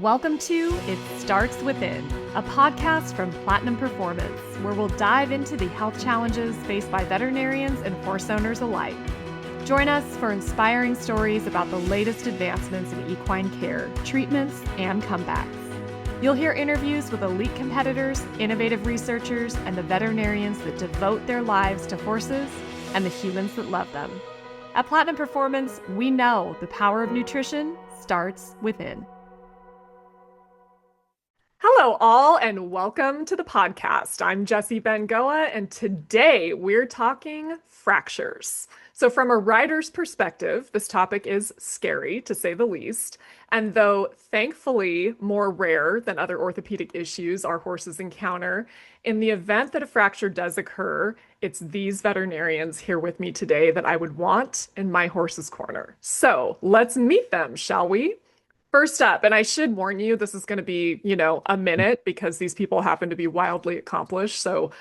Welcome to It Starts Within, a podcast from Platinum Performance, where we'll dive into the health challenges faced by veterinarians and horse owners alike. Join us for inspiring stories about the latest advancements in equine care, treatments, and comebacks. You'll hear interviews with elite competitors, innovative researchers, and the veterinarians that devote their lives to horses and the humans that love them. At Platinum Performance, we know the power of nutrition starts within. Hello, all, and welcome to the podcast. I'm Jessie Bengoa, and today we're talking fractures. So from a rider's perspective, this topic is scary, to say the least. And though thankfully more rare than other orthopedic issues our horses encounter, in the event that a fracture does occur, it's these veterinarians here with me today that I would want in my horse's corner. So let's meet them, shall we? First up, and I should warn you, this is going to be, a minute because these people happen to be wildly accomplished. So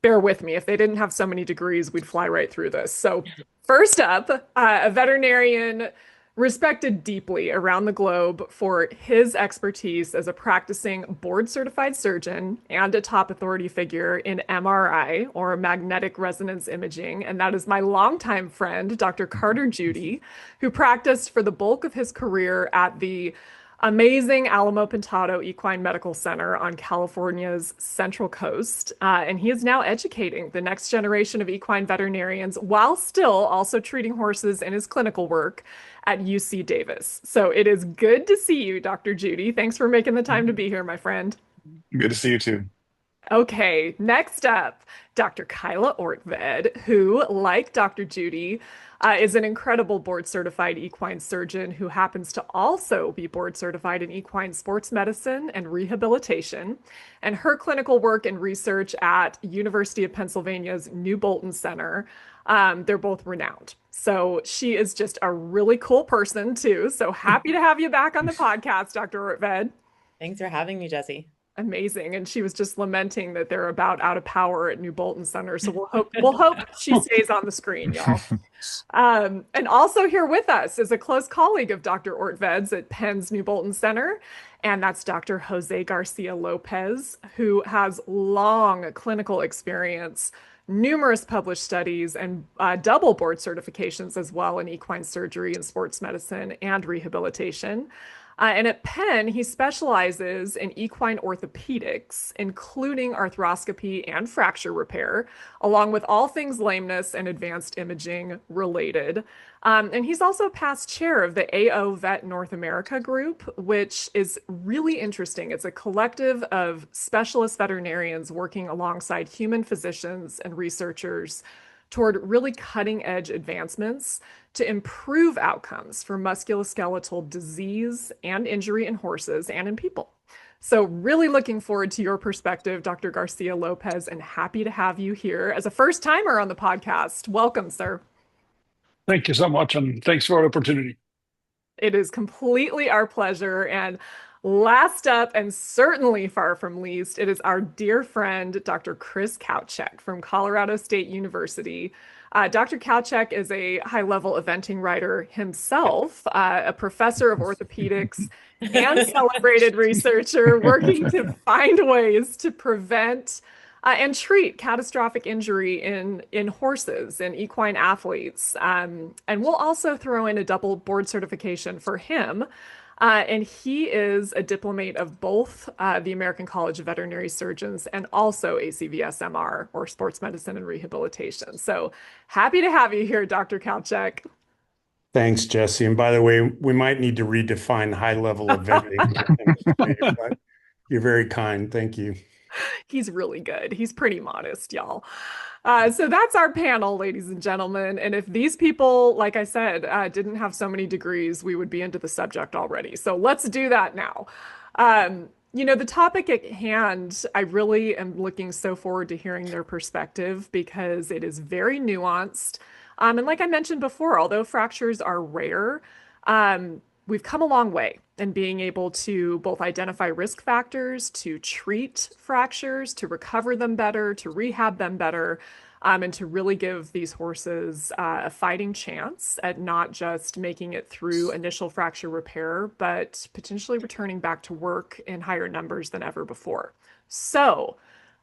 bear with me. If they didn't have so many degrees, we'd fly right through this. So first up, a veterinarian respected deeply around the globe for his expertise as a practicing board-certified surgeon and a top authority figure in MRI, or magnetic resonance imaging. And that is my longtime friend, Dr. Carter Judy, who practiced for the bulk of his career at the amazing Alamo Pintado Equine Medical Center on California's Central Coast. And he is now educating the next generation of equine veterinarians while still also treating horses in his clinical work at UC Davis. So it is good to see you, Dr. Judy. Thanks for making the time to be here, my friend. Good to see you too. Okay, next up, Dr. Kyla Ortved, who, like Dr. Judy, is an incredible board-certified equine surgeon who happens to also be board-certified in equine sports medicine and rehabilitation. And her clinical work and research at University of Pennsylvania's New Bolton Center, they're both renowned. So she is just a really cool person too. So happy to have you back on the podcast, Dr. Ortved. Thanks for having me, Jessie. Amazing. And she was just lamenting that they're about out of power at New Bolton Center. So we'll hope she stays on the screen, y'all. And also here with us is a close colleague of Dr. Ortved's at Penn's New Bolton Center. And that's Dr. Jose Garcia Lopez, who has long clinical experience, numerous published studies, and double board certifications as well in equine surgery and sports medicine and rehabilitation. And at Penn, he specializes in equine orthopedics, including arthroscopy and fracture repair, along with all things lameness and advanced imaging related. And he's also past chair of the AO Vet North America group, which is really interesting. It's a collective of specialist veterinarians working alongside human physicians and researchers toward really cutting edge advancements to improve outcomes for musculoskeletal disease and injury in horses and in people. So really looking forward to your perspective, Dr. Garcia Lopez, and happy to have you here as a first timer on the podcast. Welcome, sir. Thank you so much, and thanks for the opportunity. It is completely our pleasure. And last up, and certainly far from least, it is our dear friend, Dr. Chris Kawcak from Colorado State University. Dr. Kawcak is a high-level eventing writer himself, a professor of orthopedics and celebrated researcher working to find ways to prevent and treat catastrophic injury in horses and equine athletes. And we'll also throw in a double board certification for him. And he is a diplomate of both the American College of Veterinary Surgeons and also ACVS-MR, or Sports Medicine and Rehabilitation. So happy to have you here, Dr. Kawcak. Thanks, Jessie. And by the way, we might need to redefine high level of vetting. But you're very kind. Thank you. He's really good. He's pretty modest, y'all. So that's our panel, ladies and gentlemen. And if these people, like I said, didn't have so many degrees, we would be into the subject already. So let's do that now. The topic at hand, I really am looking so forward to hearing their perspective because it is very nuanced. And like I mentioned before, although fractures are rare, we've come a long way in being able to both identify risk factors, to treat fractures, to recover them better, to rehab them better, and to really give these horses a fighting chance at not just making it through initial fracture repair, but potentially returning back to work in higher numbers than ever before. So,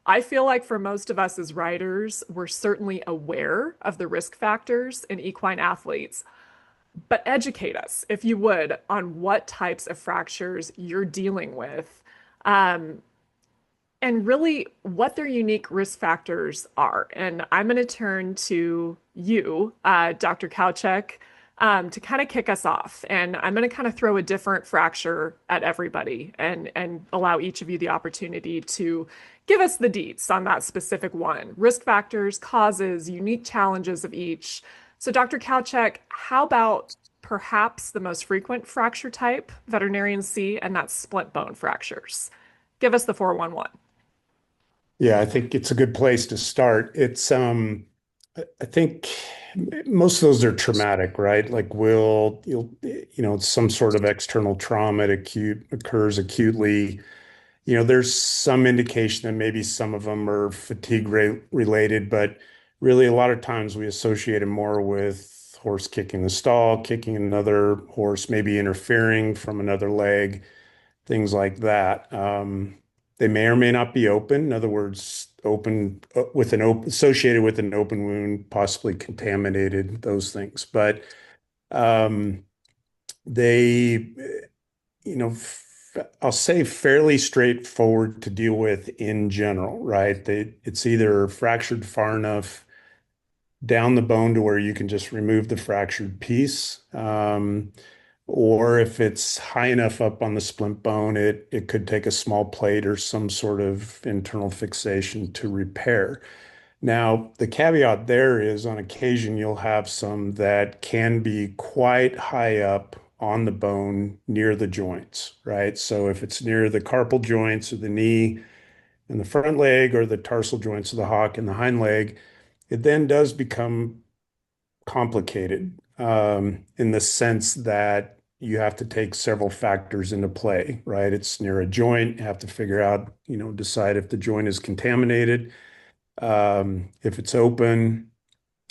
I feel like for most of us as riders, we're certainly aware of the risk factors in equine athletes, but educate us, if you would, on what types of fractures you're dealing with, um, and really what their unique risk factors are. And I'm going to turn to you, Dr. Kawcak, to kind of kick us off. And I'm going to kind of throw a different fracture at everybody and allow each of you the opportunity to give us the deets on that specific one. Risk factors, causes, unique challenges of each. So, Dr. Kawcak, how about perhaps the most frequent fracture type veterinarians see, and that's splint bone fractures? Give us the 411. Yeah, I think it's a good place to start. I think most of those are traumatic, right? Like it's some sort of external trauma that occurs acutely. There's some indication that maybe some of them are fatigue related, but really a lot of times we associate it more with horse kicking the stall, kicking another horse, maybe interfering from another leg, things like that. They may or may not be open. In other words, associated with an open wound, possibly contaminated, those things. But um, they, I'll say fairly straightforward to deal with in general, right? It's either fractured far enough down the bone to where you can just remove the fractured piece. Or if it's high enough up on the splint bone, it could take a small plate or some sort of internal fixation to repair. Now, the caveat there is on occasion you'll have some that can be quite high up on the bone near the joints, right? So if it's near the carpal joints or the knee and the front leg or the tarsal joints of the hock and the hind leg, it then does become complicated in the sense that you have to take several factors into play, right? It's near a joint, you have to figure out, decide if the joint is contaminated, if it's open,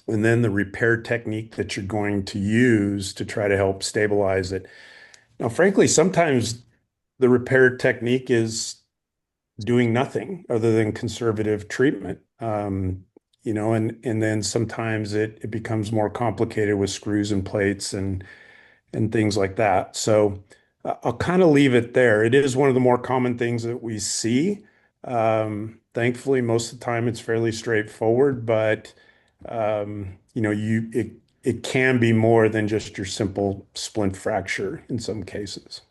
and then the repair technique that you're going to use to try to help stabilize it. Now, frankly, sometimes the repair technique is doing nothing other than conservative treatment. And then sometimes it becomes more complicated with screws and plates and things like that. So I'll kind of leave it there. It is one of the more common things that we see. Thankfully, most of the time it's fairly straightforward, but it can be more than just your simple splint fracture in some cases.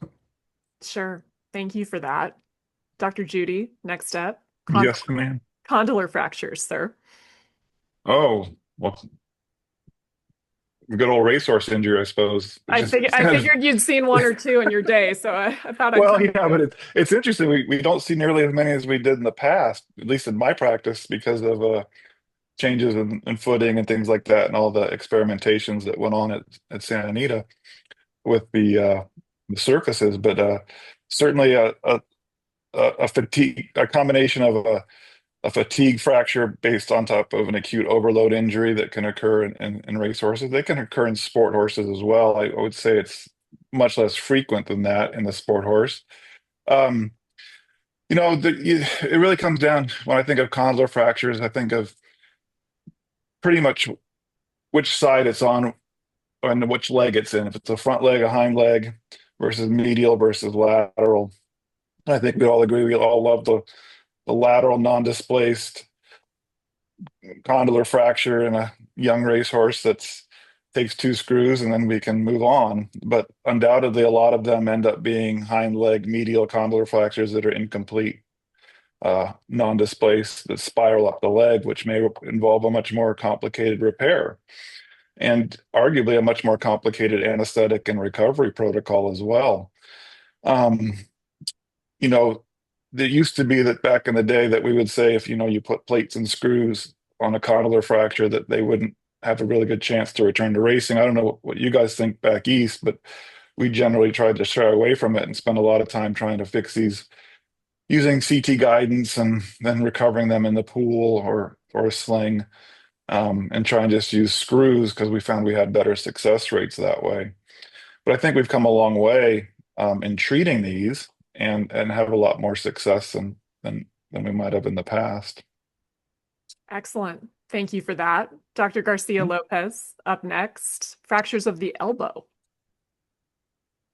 Sure. Thank you for that. Dr. Judy, next up. Yes, ma'am. Condylar fractures, sir. Oh, well, good old racehorse injury, I suppose. I figured you'd seen one or two in your day, so I thought I'd Well, come yeah, but it's interesting. We don't see nearly as many as we did in the past, at least in my practice, because of changes in footing and things like that, and all the experimentations that went on at Santa Anita with the surfaces. But certainly a fatigue, a combination of a fatigue fracture based on top of an acute overload injury that can occur in race horses. They can occur in sport horses as well. I would say it's much less frequent than that in the sport horse. Um, it really comes down, when I think of condylar fractures, I think of pretty much which side it's on and which leg it's in. If it's a front leg, a hind leg, versus medial versus lateral. I think we all agree, we all love the lateral non-displaced condylar fracture in a young racehorse that takes 2 screws and then we can move on. But undoubtedly, a lot of them end up being hind leg medial condylar fractures that are incomplete, non-displaced, that spiral up the leg, which may involve a much more complicated repair and arguably a much more complicated anesthetic and recovery protocol as well. There used to be that back in the day that we would say if you put plates and screws on a condylar fracture that they wouldn't have a really good chance to return to racing. I don't know what you guys think back east, but we generally tried to shy away from it and spend a lot of time trying to fix these using CT guidance and then recovering them in the pool or a sling, and try and just use screws because we found we had better success rates that way. But I think we've come a long way in treating these and have a lot more success than we might have in the past. Excellent. Thank you for that. Dr. Garcia Lopez, up next, fractures of the elbow.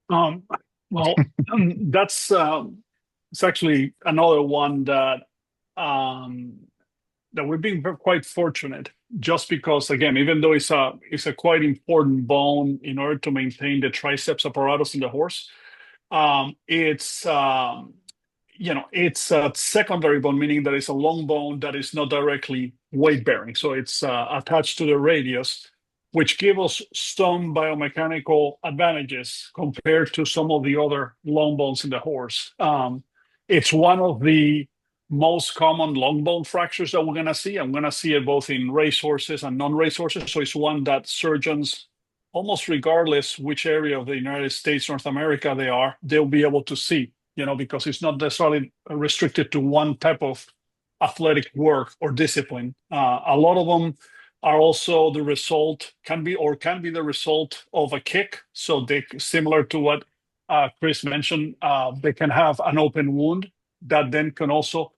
Um, well, that's it's actually another one that we've been quite fortunate, just because, again, even though it's a quite important bone in order to maintain the triceps apparatus in the horse, it's it's a secondary bone, meaning that it's a long bone that is not directly weight bearing. So it's attached to the radius, which give us some biomechanical advantages compared to some of the other long bones in the horse. It's one of the most common long bone fractures that we're going to see. I'm going to see it both in racehorses and non-racehorses. So it's one that surgeons, almost regardless which area of the United States, North America they are, they'll be able to see, because it's not necessarily restricted to one type of athletic work or discipline. A lot of them are also the result, can be the result of a kick. So they, similar to what Chris mentioned, they can have an open wound that then can also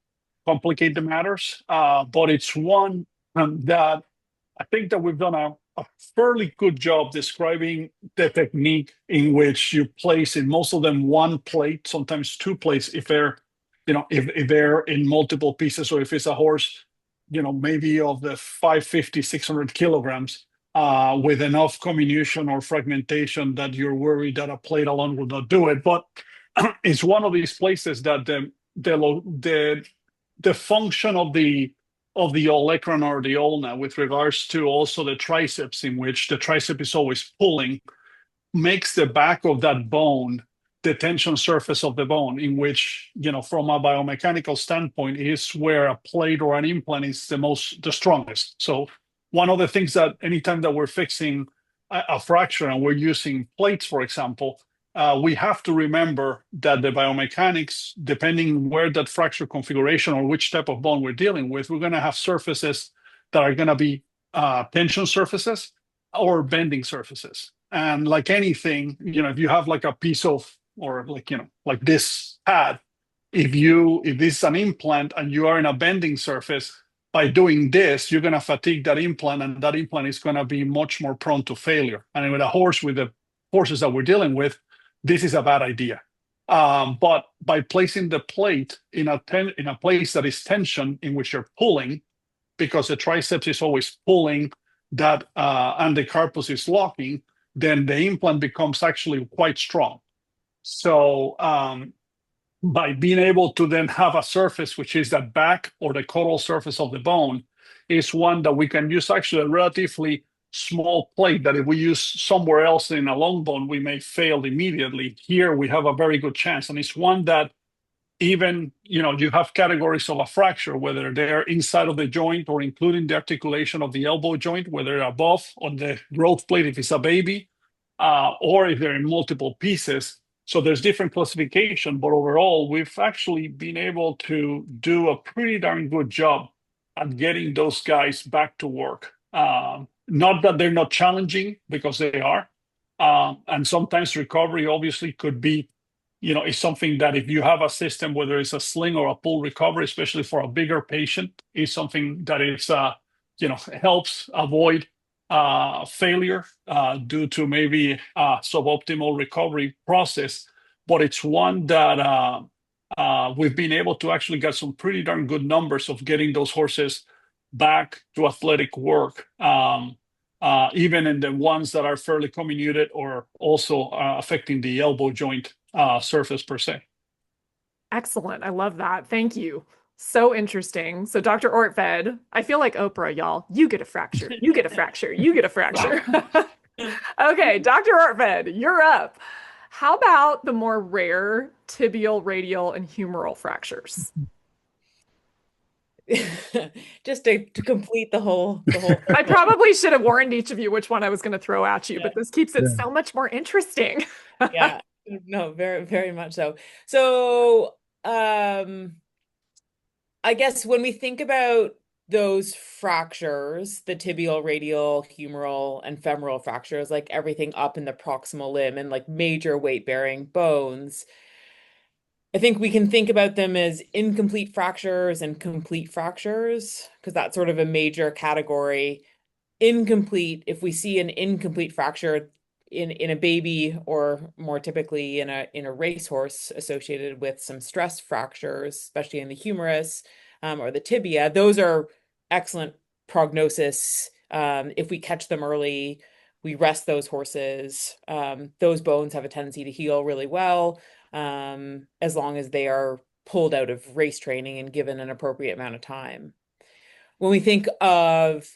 complicate the matters. But it's one that I think that we've done a fairly good job describing the technique in which you place in most of them one plate, sometimes two plates if they're, if they're in multiple pieces, or if it's a horse, maybe of the 550, 600 kilograms, with enough comminution or fragmentation that you're worried that a plate alone will not do it. But it's one of these places that the function of the olecranon or the ulna with regards to also the triceps, in which the tricep is always pulling, makes the back of that bone the tension surface of the bone, in which, from a biomechanical standpoint, is where a plate or an implant is the strongest. So one of the things that anytime that we're fixing a fracture and we're using plates, for example, we have to remember that the biomechanics, depending where that fracture configuration or which type of bone we're dealing with, we're going to have surfaces that are going to be tension surfaces or bending surfaces. And like anything, if you have like a piece of, or like this pad, if this is an implant and you are in a bending surface, by doing this, you're going to fatigue that implant, and that implant is going to be much more prone to failure. And with a horse, with the horses that we're dealing with, this is a bad idea. But by placing the plate in a place that is tension, in which you're pulling, because the triceps is always pulling that, and the carpus is locking, then the implant becomes actually quite strong. So by being able to then have a surface, which is that back or the caudal surface of the bone, is one that we can use actually a relatively small plate that if we use somewhere else in a long bone, we may fail immediately. Here we have a very good chance. And it's one that even, you have categories of a fracture, whether they're inside of the joint or including the articulation of the elbow joint, whether they're above on the growth plate if it's a baby, or if they're in multiple pieces. So there's different classification, but overall, we've actually been able to do a pretty darn good job at getting those guys back to work. Not that they're not challenging, because they are. And sometimes recovery obviously could be, is something that if you have a system, whether it's a sling or a pull recovery, especially for a bigger patient, is something that is, helps avoid failure due to maybe suboptimal recovery process. But it's one that we've been able to actually get some pretty darn good numbers of getting those horses back to athletic work, even in the ones that are fairly comminuted or also affecting the elbow joint surface per se. Excellent. I love that. Thank you. So interesting. So Dr. Ortved, I feel like Oprah, y'all. You get a fracture. You get a fracture. You get a fracture. Okay, Dr. Ortved, you're up. How about the more rare tibial, radial, and humeral fractures? Just to complete the whole I circle. probably should have warned each of you which one I was going to throw at you, Yeah. but this keeps it Yeah. so much more interesting. Yeah. No, very, very much so. So, I guess when we think about those fractures, the tibial, radial, humeral, and femoral fractures, like everything up in the proximal limb and like major weight-bearing bones, I think we can think about them as incomplete fractures and complete fractures, because that's sort of a major category. Incomplete, if we see an incomplete fracture in a baby, or more typically in a racehorse associated with some stress fractures, especially in the humerus, or the tibia, those are excellent prognosis. If we catch them early, we rest those horses. Those bones have a tendency to heal really well, as long as they are pulled out of race training and given an appropriate amount of time. When we think of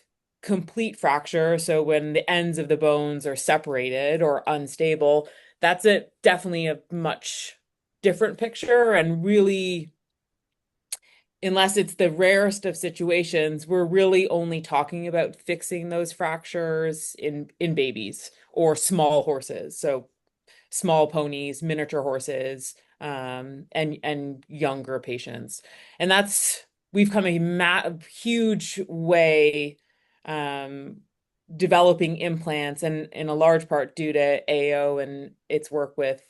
complete fracture, so when the ends of the bones are separated or unstable, that's definitely a much different picture. And really, unless it's the rarest of situations, we're really only talking about fixing those fractures in babies or small horses. So small ponies, miniature horses, and younger patients. And that's we've come a huge way, developing implants, and in a large part due to AO and its work with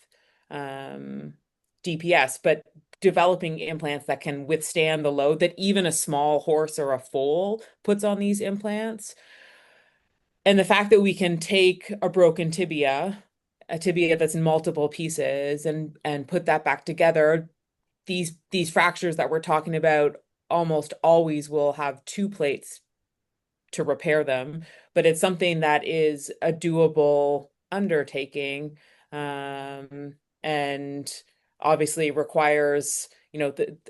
DPS, but developing implants that can withstand the load that even a small horse or a foal puts on these implants. And the fact that we can take a broken tibia, a tibia that's in multiple pieces, and put that back together, these fractures that we're talking about almost always will have two plates to repair them, but it's something that is a doable undertaking, and obviously requires,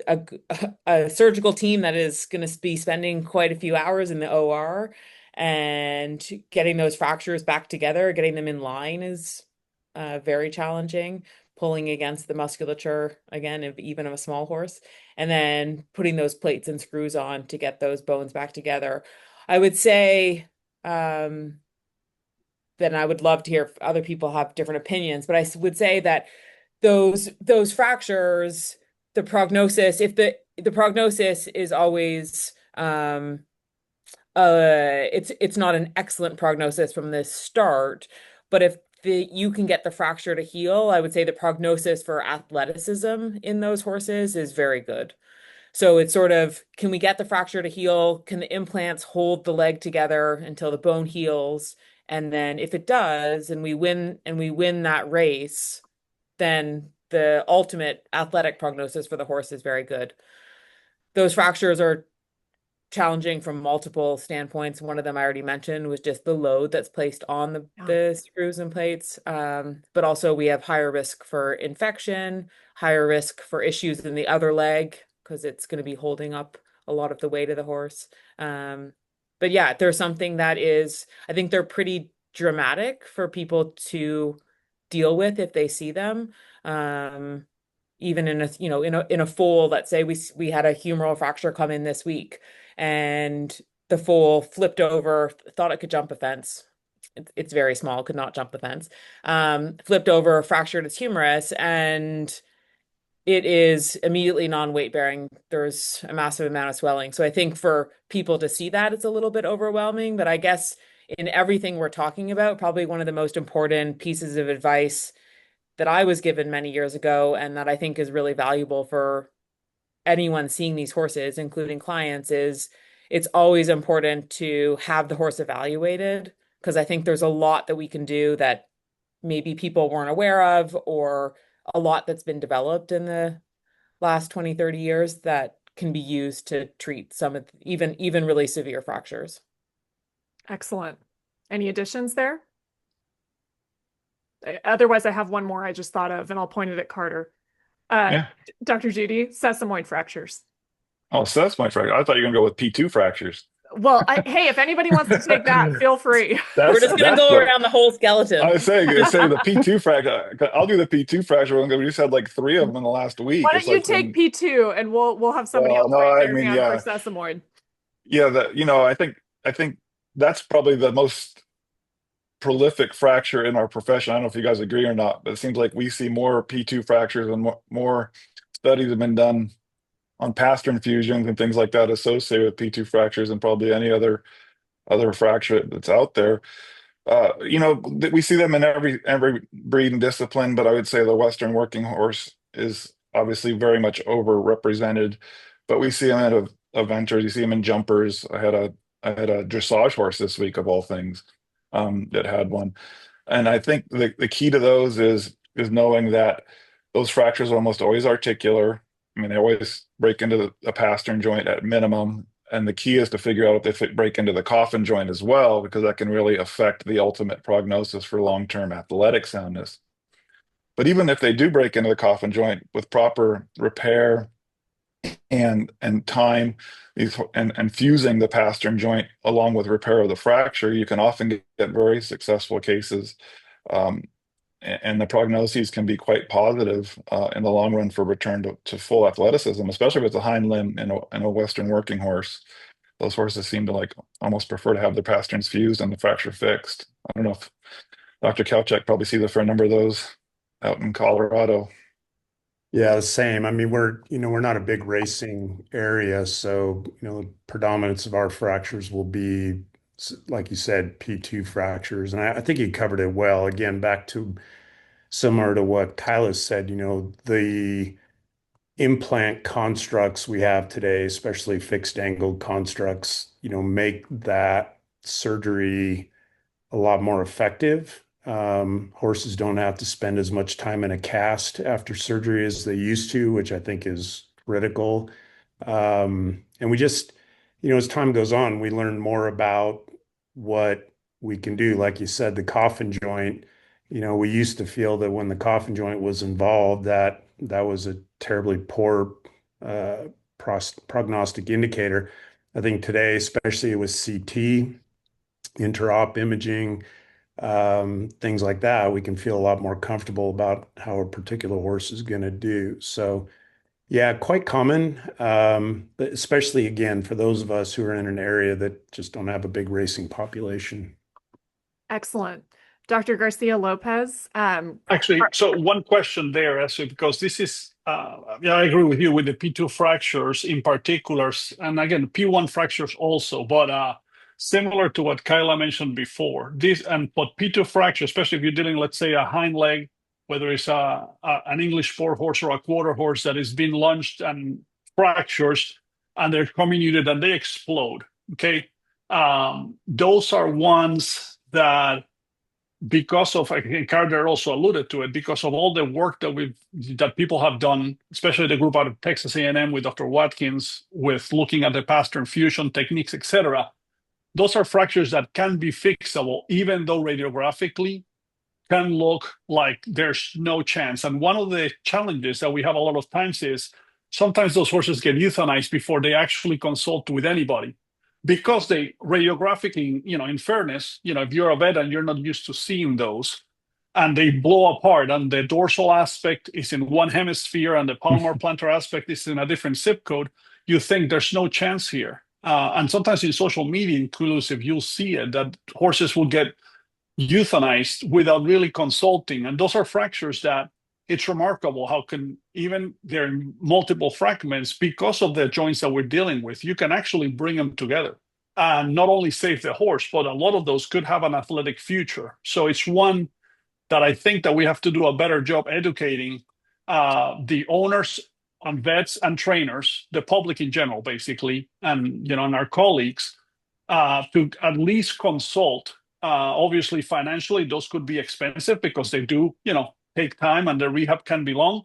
a surgical team that is going to be spending quite a few hours in the OR, and getting those fractures back together, getting them in line is very challenging, pulling against the musculature again, even of a small horse, and then putting those plates and screws on to get those bones back together. I would say, then I would love to hear if other people have different opinions, but I would say that those fractures, the prognosis, if the prognosis is always, it's not an excellent prognosis from the start, but if you can get the fracture to heal, I would say the prognosis for athleticism in those horses is very good. So it's sort of, can we get the fracture to heal? Can the implants hold the leg together until the bone heals? And then if it does, and we win that race, then the ultimate athletic prognosis for the horse is very good. Those fractures are challenging from multiple standpoints. One of them I already mentioned was just the load that's placed on the screws and plates. But also we have higher risk for infection, higher risk for issues in the other leg, because it's going to be holding up a lot of the weight of the horse. But yeah, there's something that is, I think they're pretty dramatic for people to deal with if they see them. Even in a foal, let's say we had a humeral fracture come in this week, and the foal flipped over, thought it could jump a fence. It's very small, could not jump the fence. Flipped over, fractured its humerus, and it is immediately non-weight bearing. There's a massive amount of swelling. So I think for people to see that, it's a little bit overwhelming. But I guess in everything we're talking about, probably one of the most important pieces of advice that I was given many years ago, and that I think is really valuable for anyone seeing these horses, including clients, is it's always important to have the horse evaluated, because I think there's a lot that we can do that maybe people weren't aware of, or a lot that's been developed in the last 20, 30 years that can be used to treat some of even really severe fractures. Excellent. Any additions there? Otherwise, I have one more I just thought of, and I'll point it at Carter. Yeah. Dr. Judy, sesamoid fractures. Oh, so that's my fracture. I thought you were gonna go with P2 fractures. Well, hey, if anybody wants to take that, feel free. We're just gonna that's go the around the whole skeleton. I was saying the P2 fracture. I'll do the P2 fracture one. We just had like three of them in the last week. Why don't It's you like take when, P2 and we'll have somebody well, else no, raise I their mean, hand for yeah, sesamoid. yeah. That I think that's probably the most prolific fracture in our profession. I don't know if you guys agree or not, but it seems like we see more P2 fractures and more studies have been done on pastern fusions and things like that associated with P2 fractures than probably any other fracture that's out there. We see them in every breed and discipline, but I would say the Western working horse is obviously very much overrepresented. But we see them at eventers, you see them in jumpers. I had a dressage horse this week of all things, that had one, and I think the key to those is knowing that those fractures are almost always articular. I mean, they always break into a pastern joint at minimum. And the key is to figure out if they break into the coffin joint as well, because that can really affect the ultimate prognosis for long-term athletic soundness. But even if they do break into the coffin joint with proper repair and time, and fusing the pastern joint along with repair of the fracture, you can often get very successful cases. Um, and the prognoses can be quite positive in the long run for return to full athleticism, especially with the hind limb in a Western working horse. Those horses seem to like almost prefer to have their pasterns fused and the fracture fixed. I don't know if Dr. Kawcak probably sees it for a number of those out in Colorado. Yeah, the same. I mean, we're not a big racing area, so, the predominance of our fractures will be, like you said, P2 fractures. And I think you covered it well. Again, back to similar to what Kyla said, the implant constructs we have today, especially fixed angled constructs, make that surgery a lot more effective. Horses don't have to spend as much time in a cast after surgery as they used to, which I think is critical. And we just, as time goes on, we learn more about what we can do. Like you said, the coffin joint, we used to feel that when the coffin joint was involved, that was a terribly poor uh, prognostic indicator. I think today, especially with CT, interop imaging, things like that, we can feel a lot more comfortable about how a particular horse is going to do. So, yeah, quite common, but especially again for those of us who are in an area that just don't have a big racing population. Excellent. Dr. Garcia Lopez, Actually, so one question there, actually, because this is, yeah, I agree with you with the P2 fractures in particular, and again, P1 fractures also, but similar to what Kyla mentioned before, but P2 fracture, especially if you're dealing, let's say, a hind leg, whether it's an English four horse or a quarter horse that is being lunged and fractures, and they're comminuted and they explode. Okay, those are ones that, because of, I think Carter also alluded to it, because of all the work that people have done, especially the group out of Texas A&M with Dr. Watkins, with looking at the pastern fusion techniques, etc. Those are fractures that can be fixable, even though radiographically can look like there's no chance. And one of the challenges that we have a lot of times is sometimes those horses get euthanized before they actually consult with anybody, because they radiographically, in fairness, if you're a vet and you're not used to seeing those, and they blow apart, and the dorsal aspect is in one hemisphere and the palmar plantar aspect is in a different zip code, you think there's no chance here. And sometimes in social media inclusive, you'll see it, that horses will get euthanized without really consulting. And those are fractures that it's remarkable how can, even they're in multiple fragments, because of the joints that we're dealing with, you can actually bring them together and not only save the horse, but a lot of those could have an athletic future. So it's one that I think that we have to do a better job educating the owners and vets and trainers, the public in general, basically, and our colleagues, to at least consult. Obviously, financially, those could be expensive because they do, take time, and the rehab can be long.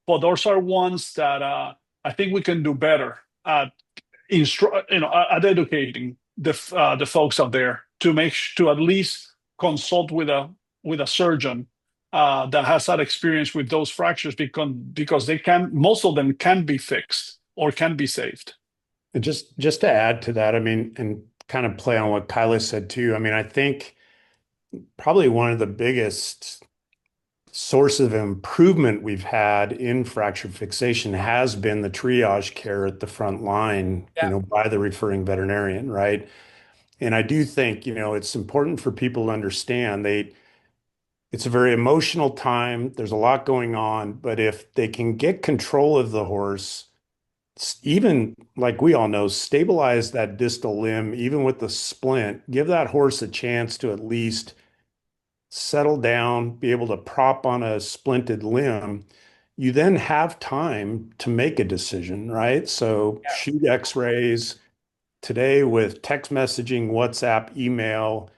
But those are ones that I think we can do better at at educating the folks out there to at least consult with a surgeon that has had experience with those fractures, because most of them can be fixed or can be saved. And just to add to that, I mean, and kind of play on what Kyla said too. I mean, I think probably one of the biggest source of improvement we've had in fracture fixation has been the triage care at the front line, Yeah. by the referring veterinarian, right? And I do think, it's important for people to understand it's a very emotional time. There's a lot going on, but if they can get control of the horse, even like we all know, stabilize that distal limb, even with the splint, give that horse a chance to at least settle down, be able to prop on a splinted limb, you then have time to make a decision, right? So shoot x-rays today with text messaging, WhatsApp, email,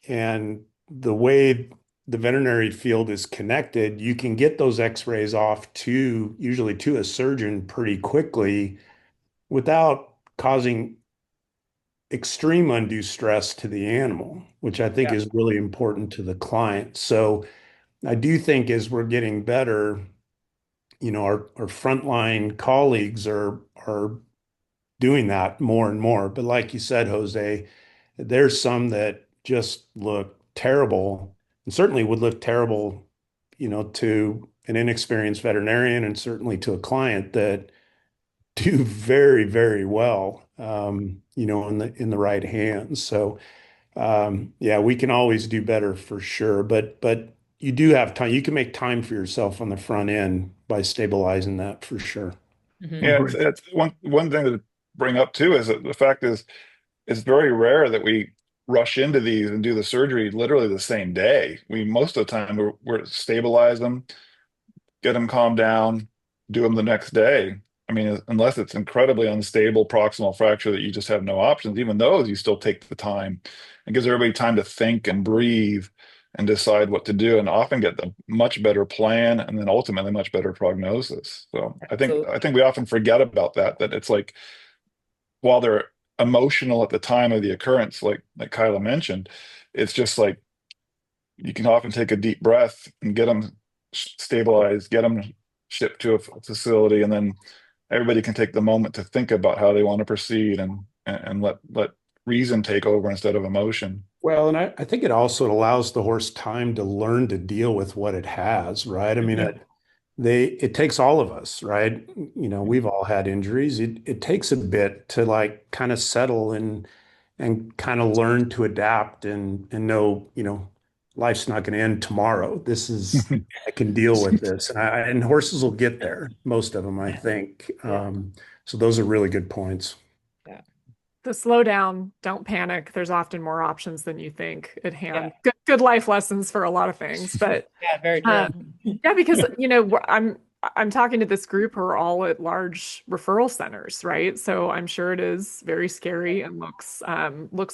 and the way the veterinary field is connected, you can get those x-rays off to usually to a surgeon pretty quickly without causing extreme undue stress to the animal, which I think Yeah. is really important to the client. So I do think as we're getting better, our frontline colleagues are doing that more and more. But like you said, Jose, there's some that just look terrible and certainly would look terrible, to an inexperienced veterinarian and certainly to a client that do very, very well, in the right hands. So yeah, we can always do better for sure, but you do have time. You can make time for yourself on the front end by stabilizing that for sure. Mhm. Yeah, it's one thing to bring up too is that the fact is it's very rare that we rush into these and do the surgery literally the same day. We most of the time we're stabilize them, get them calmed down, do them the next day. I mean, unless it's incredibly unstable proximal fracture that you just have no options, even those you still take the time. It gives everybody time to think and breathe and decide what to do, and often get a much better plan and then ultimately much better prognosis. So I think we often forget about that, that it's like while they're emotional at the time of the occurrence, like Kyla mentioned, it's just like you can often take a deep breath and get them stabilized, get them shipped to a facility, and then everybody can take the moment to think about how they want to proceed and let reason take over instead of emotion. Well, and I think it also allows the horse time to learn to deal with what it has, right? I mean, Mhm. it takes all of us, right? We've all had injuries. It takes a bit to like kind of settle and kind of learn to adapt and know, life's not going to end tomorrow. I can deal with this. And horses will get there, most of them, I think. Yeah. So those are really good points. Yeah. The slow down, don't panic. There's often more options than you think at Yeah. hand. Good life lessons for a lot of things. But Yeah, very true. yeah, because I'm talking to this group who are all at large referral centers, right? So I'm sure it is very scary and looks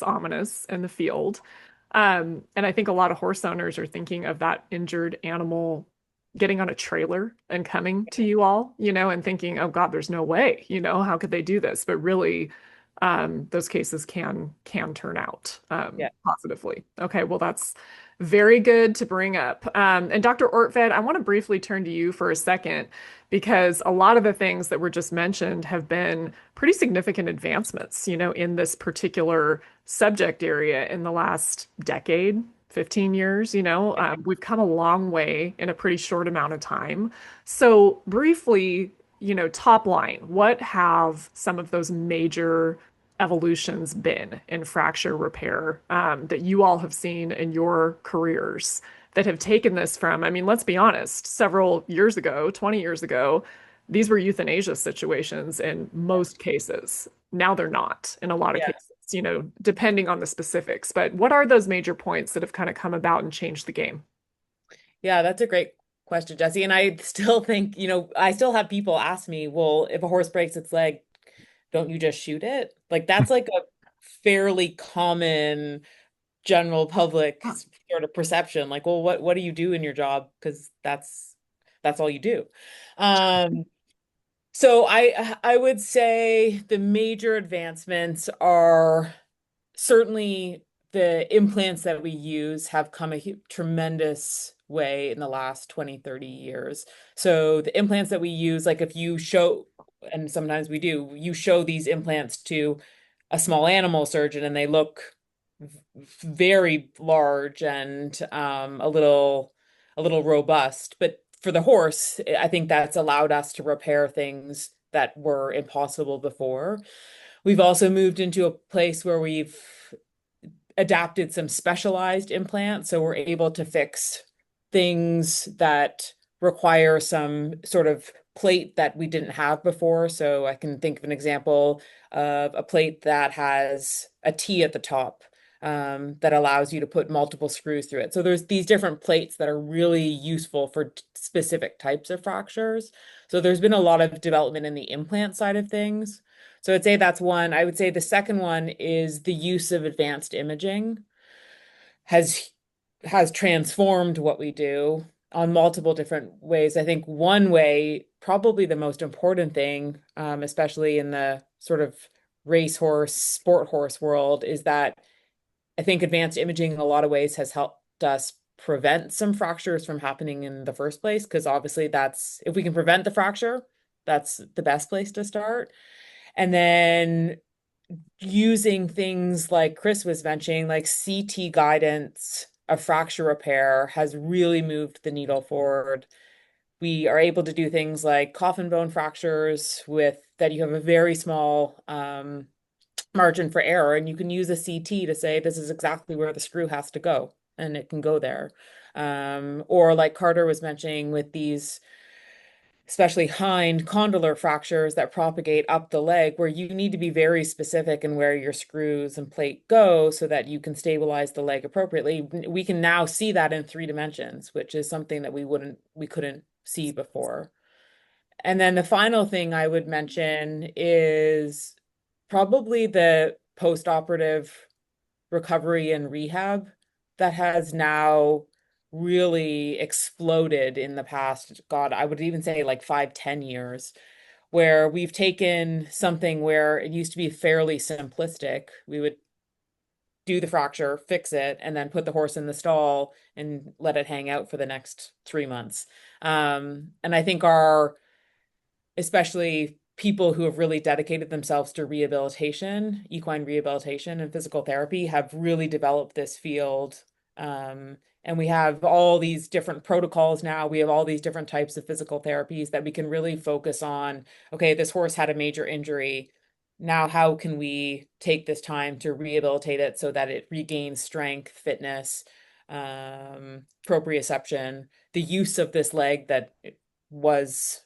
ominous in the field. And I think a lot of horse owners are thinking of that injured animal getting on a trailer and coming to you all, and thinking, oh God, there's no way, how could they do this? But really, those cases can turn out Yeah. positively. Okay, well, that's very good to bring up. And Dr. Ortved, I want to briefly turn to you for a second because a lot of the things that were just mentioned have been pretty significant advancements, in this particular subject area in the last decade. 15 years, we've come a long way in a pretty short amount of time. So briefly, top line, what have some of those major evolutions been in fracture repair that you all have seen in your careers that have taken this from, I mean, let's be honest, several years ago, 20 years ago, these were euthanasia situations in most cases. Now they're not in a lot of Yeah. cases, depending on the specifics. But what are those major points that have kind of come about and changed the game? Yeah, that's a great question, Jesse. And I still think, I still have people ask me, well, if a horse breaks its leg, don't you just shoot it? Like that's like a fairly common general public sort of perception. Like, well, what do you do in your job? Because that's all you do. Um, so I would say the major advancements are certainly the implants that we use have come a tremendous way in the last 20, 30 years. So the implants that we use, like if you show and sometimes we do, you show these implants to a small animal surgeon and they look very large and a little robust. But for the horse, I think that's allowed us to repair things that were impossible before. We've also moved into a place where we've adapted some specialized implants, so we're able to fix things that require some sort of plate that we didn't have before. So I can think of an example of a plate that has a T at the top, that allows you to put multiple screws through it. So there's these different plates that are really useful for specific types of fractures. So there's been a lot of development in the implant side of things. So I'd say that's one. I would say the second one is the use of advanced imaging has transformed what we do on multiple different ways. I think one way, probably the most important thing, especially in the sort of racehorse, sport horse world, is that I think advanced imaging in a lot of ways has helped us prevent some fractures from happening in the first place, because obviously that's, if we can prevent the fracture, that's the best place to start. And then using things like Chris was mentioning, like CT guidance of fracture repair has really moved the needle forward. We are able to do things like coffin bone fractures with that you have a very small margin for error, and you can use a CT to say this is exactly where the screw has to go, and it can go there. Or like Carter was mentioning with these especially hind condylar fractures that propagate up the leg, where you need to be very specific in where your screws and plate go so that you can stabilize the leg appropriately. We can now see that in 3 dimensions, which is something that we couldn't see before. And then the final thing I would mention is probably the post-operative recovery and rehab that has now really exploded in the past, God, I would even say like 5-10 years, where we've taken something where it used to be fairly simplistic. We would do the fracture, fix it, and then put the horse in the stall and let it hang out for the next 3 months. And I think especially people who have really dedicated themselves to rehabilitation, equine rehabilitation and physical therapy, have really developed this field. And we have all these different protocols now. We have all these different types of physical therapies that we can really focus on. Okay, this horse had a major injury. Now, how can we take this time to rehabilitate it so that it regains strength, fitness, proprioception, the use of this leg that was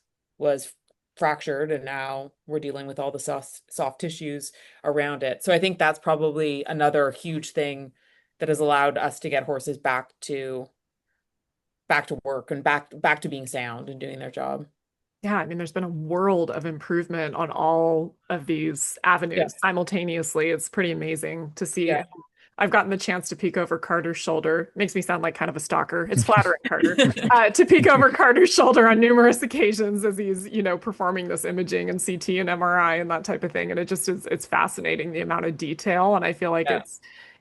fractured, and now we're dealing with all the soft tissues around it. So I think that's probably another huge thing that has allowed us to get horses back to work and back to being sound and doing their job. Yeah, I mean, there's been a world of improvement on all of these avenues Yes. simultaneously. It's pretty amazing to see. Yeah. I've gotten the chance to peek over Carter's shoulder. Makes me sound like kind of a stalker. It's flattering, Carter, to peek over Carter's shoulder on numerous occasions as he's, performing this imaging and CT and MRI and that type of thing. And it just is, it's fascinating the amount of detail. And I feel like Yeah.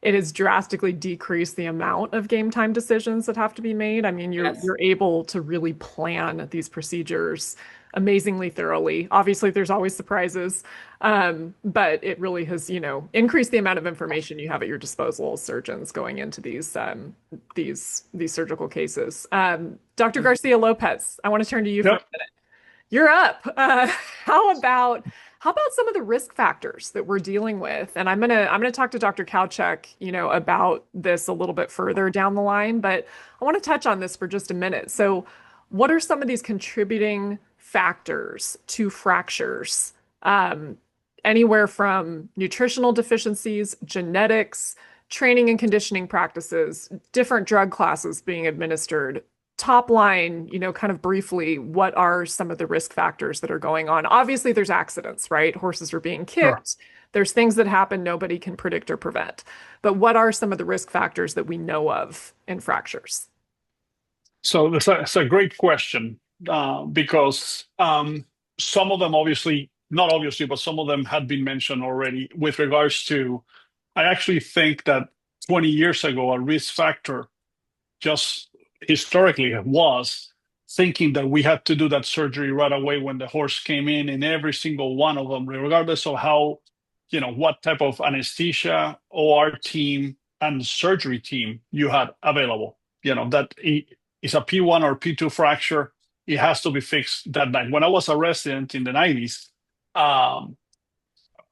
it has drastically decreased the amount of game time decisions that have to be made. I mean, Yes. you're able to really plan these procedures amazingly thoroughly. Obviously, there's always surprises, but it really has, increased the amount of information you have at your disposal as surgeons going into these surgical cases. Dr. Garcia Lopez, I want to turn to you for a Yep. minute. You're up. How about some of the risk factors that we're dealing with? And I'm gonna talk to Dr. Kawcak, about this a little bit further down the line, but I want to touch on this for just a minute. So, what are some of these contributing factors to fractures? Anywhere from nutritional deficiencies, genetics, training and conditioning practices, different drug classes being administered. Top line, kind of briefly, what are some of the risk factors that are going on? Obviously, there's accidents, right? Horses are being Sure. kicked. There's things that happen nobody can predict or prevent. But what are some of the risk factors that we know of in fractures? So that's a great question, because some of them obviously, not obviously, but some of them had been mentioned already with regards to, I actually think that 20 years ago, a risk factor just historically was thinking that we had to do that surgery right away when the horse came in every single one of them, regardless of how, what type of anesthesia, OR team, and surgery team you had available. That is a P1 or P2 fracture. It has to be fixed that night. When I was a resident in the 90s,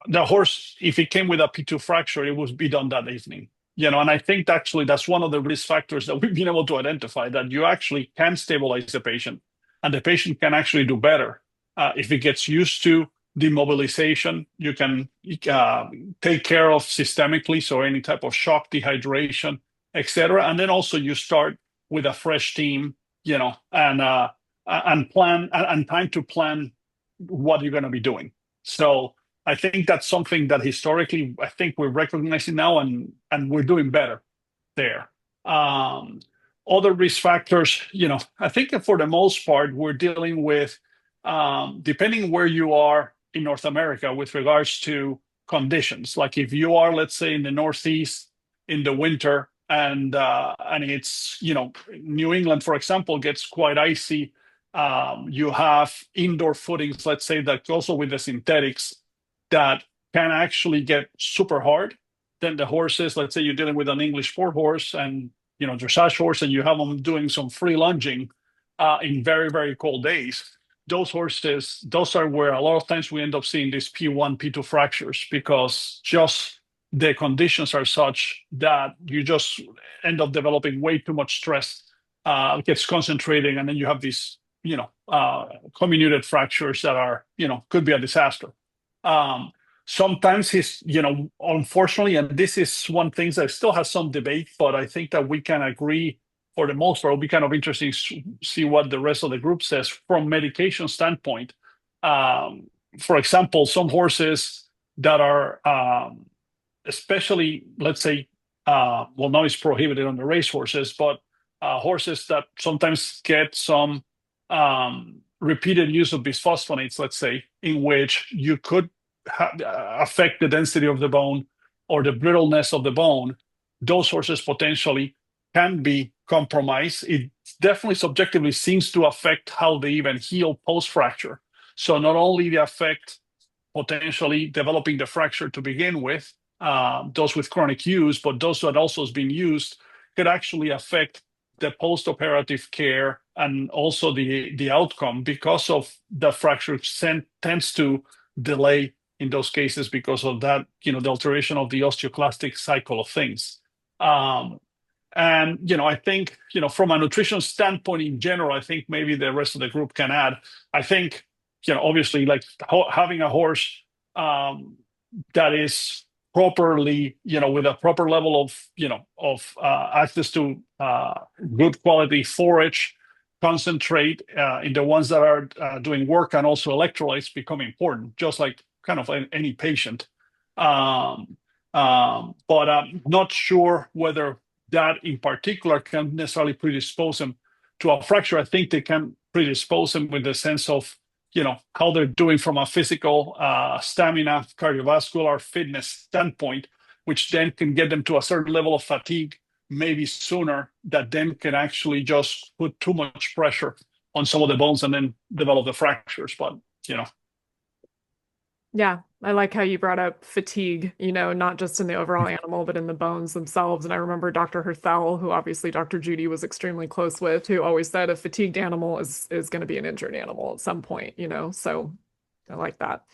the horse, if it came with a P2 fracture, it would be done that evening. And I think actually that's one of the risk factors that we've been able to identify, that you actually can stabilize the patient, and the patient can actually do better. If it gets used to demobilization, you can take care of systemically, so any type of shock, dehydration, etc. And then also you start with a fresh team, and plan and time to plan what you're going to be doing. So I think that's something that historically I think we're recognizing now, and we're doing better there. Other risk factors, I think that for the most part we're dealing with, depending where you are in North America with regards to conditions. Like if you are, let's say, in the Northeast in the winter, and it's, New England, for example, gets quite icy. You have indoor footings, let's say, that also with the synthetics, that can actually get super hard. Then the horses, let's say you're dealing with an English 4-horse and dressage horse, and you have them doing some free lunging in very, very cold days. Those horses, those are where a lot of times we end up seeing these P1, P2 fractures, because just the conditions are such that you just end up developing way too much stress. It gets concentrating, and then you have these comminuted fractures that are, could be a disaster. Sometimes unfortunately, and this is one thing that still has some debate, but I think that we can agree for the most part. It'll be kind of interesting to see what the rest of the group says from medication standpoint. For example, some horses that are, especially, let's say, now it's prohibited on the race horses, but horses that sometimes get some repeated use of bisphosphonates, let's say, in which you could affect the density of the bone or the brittleness of the bone. Those horses potentially can be compromised. It definitely subjectively seems to affect how they even heal post-fracture. So not only they affect potentially developing the fracture to begin with, those with chronic use, but those that also has been used could actually affect the post-operative care and also the outcome, because of the fracture tends to delay in those cases because of that, the alteration of the osteoclastic cycle of things. And, I think, from a nutrition standpoint in general, I think maybe the rest of the group can add. I think, obviously, like having a horse that is properly, with a proper level of access to good quality forage, concentrate in the ones that are doing work, and also electrolytes become important, just like kind of any patient. But I'm not sure whether that in particular can necessarily predispose them to a fracture. I think they can predispose them with the sense of, how they're doing from a physical stamina, cardiovascular fitness standpoint, which then can get them to a certain level of fatigue maybe sooner, that then can actually just put too much pressure on some of the bones and then develop the fractures. But, Yeah, I like how you brought up fatigue, not just in the overall animal, but in the bones themselves. And I remember Dr. Herthel, who obviously Dr. Judy was extremely close with, who always said a fatigued animal is going to be an injured animal at some point, so I like that.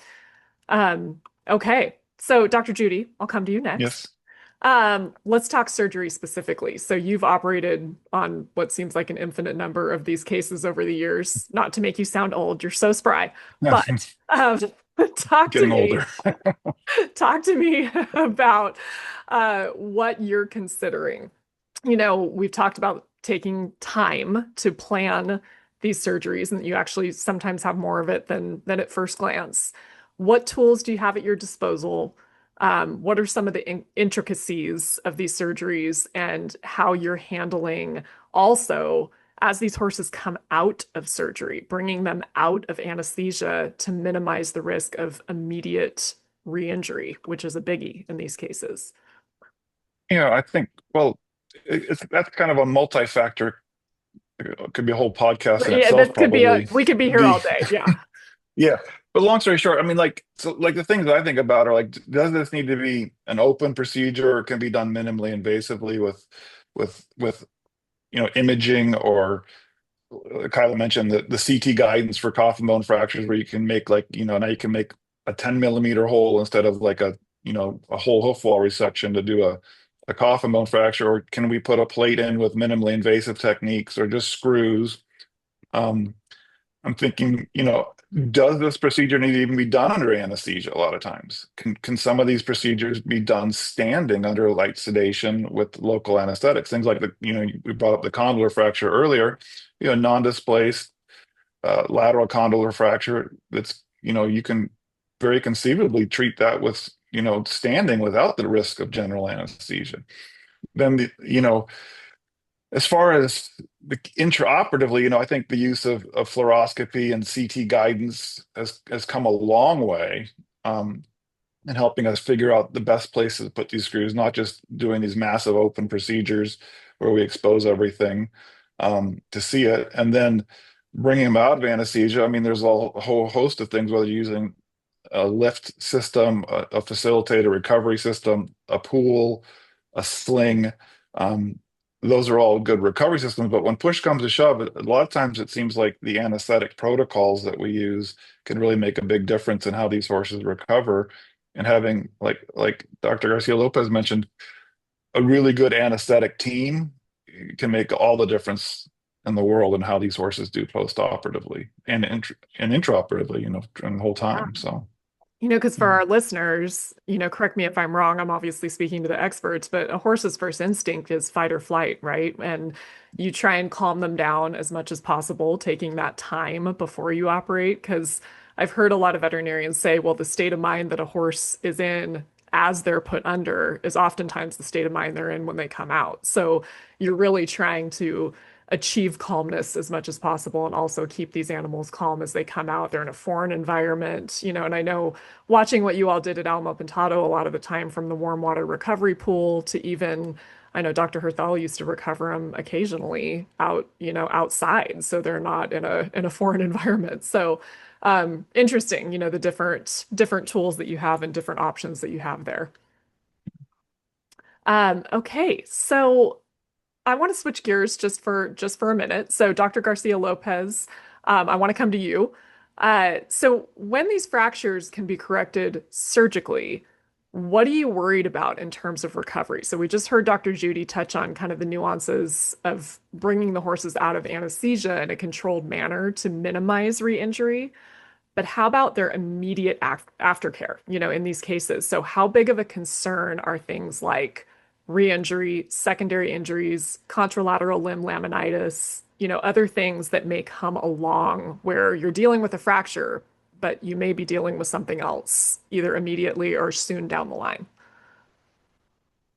Okay, so Dr. Judy, I'll come to you next. Yes. Let's talk surgery specifically. So you've operated on what seems like an infinite number of these cases over the years. Not to make you sound old, you're so spry, but talk to Getting me. older. Talk to me about what you're considering. We've talked about taking time to plan these surgeries, and you actually sometimes have more of it than at first glance. What tools do you have at your disposal? What are some of the intricacies of these surgeries, and how you're handling also as these horses come out of surgery, bringing them out of anesthesia to minimize the risk of immediate re-injury, which is a biggie in these cases? I think, well, that's kind of a multi-factor it could be a whole podcast in Yeah, itself, this could be probably. we could be here The all day. Yeah. Yeah, but long story short, I mean, like, so, like the things that I think about are like, does this need to be an open procedure, or can be done minimally invasively with imaging, or Kyla mentioned the CT guidance for coffin bone fractures, where you can make like, now you can make a 10 millimeter hole instead of like a whole hoof wall resection to do a coffin bone fracture, or can we put a plate in with minimally invasive techniques, or just screws? Um, I'm thinking, does this procedure need to even be done under anesthesia a lot of times? Can some of these procedures be done standing under light sedation with local anesthetics? Things like we brought up the condylar fracture earlier, non-displaced lateral condylar fracture. That's, you can very conceivably treat that with, standing without the risk of general anesthesia. Then, as far as the intraoperatively, I think the use of fluoroscopy and CT guidance has come a long way in helping us figure out the best places to put these screws, not just doing these massive open procedures where we expose everything to see it, and then bringing them out of anesthesia. I mean, there's a whole host of things, whether you're using a lift system, a facilitated recovery system, a pool, a sling. Those are all good recovery systems, but when push comes to shove, a lot of times it seems like the anesthetic protocols that we use can really make a big difference in how these horses recover. And having, like Dr. Garcia Lopez mentioned, a really good anesthetic team can make all the difference in the world in how these horses do post-operatively and intraoperatively, during the whole time. So. Because for our listeners, correct me if I'm wrong, I'm obviously speaking to the experts, but a horse's first instinct is fight or flight, right? And you try and calm them down as much as possible, taking that time before you operate. Because I've heard a lot of veterinarians say, well, the state of mind that a horse is in as they're put under is oftentimes the state of mind they're in when they come out. So you're really trying to achieve calmness as much as possible and also keep these animals calm as they come out. They're in a foreign environment, and I know watching what you all did at Alamo Pintado a lot of the time, from the warm water recovery pool to even, I know Dr. Herthal used to recover them occasionally out, outside, so they're not in a foreign environment. So interesting, the different tools that you have and different options that you have there. Okay, so I want to switch gears just for a minute. So, Dr. Garcia Lopez, I want to come to you. So, when these fractures can be corrected surgically, what are you worried about in terms of recovery? So, we just heard Dr. Judy touch on kind of the nuances of bringing the horses out of anesthesia in a controlled manner to minimize re-injury. But how about their immediate aftercare, in these cases? So, how big of a concern are things like re-injury, secondary injuries, contralateral limb laminitis, other things that may come along where you're dealing with a fracture, but you may be dealing with something else, either immediately or soon down the line?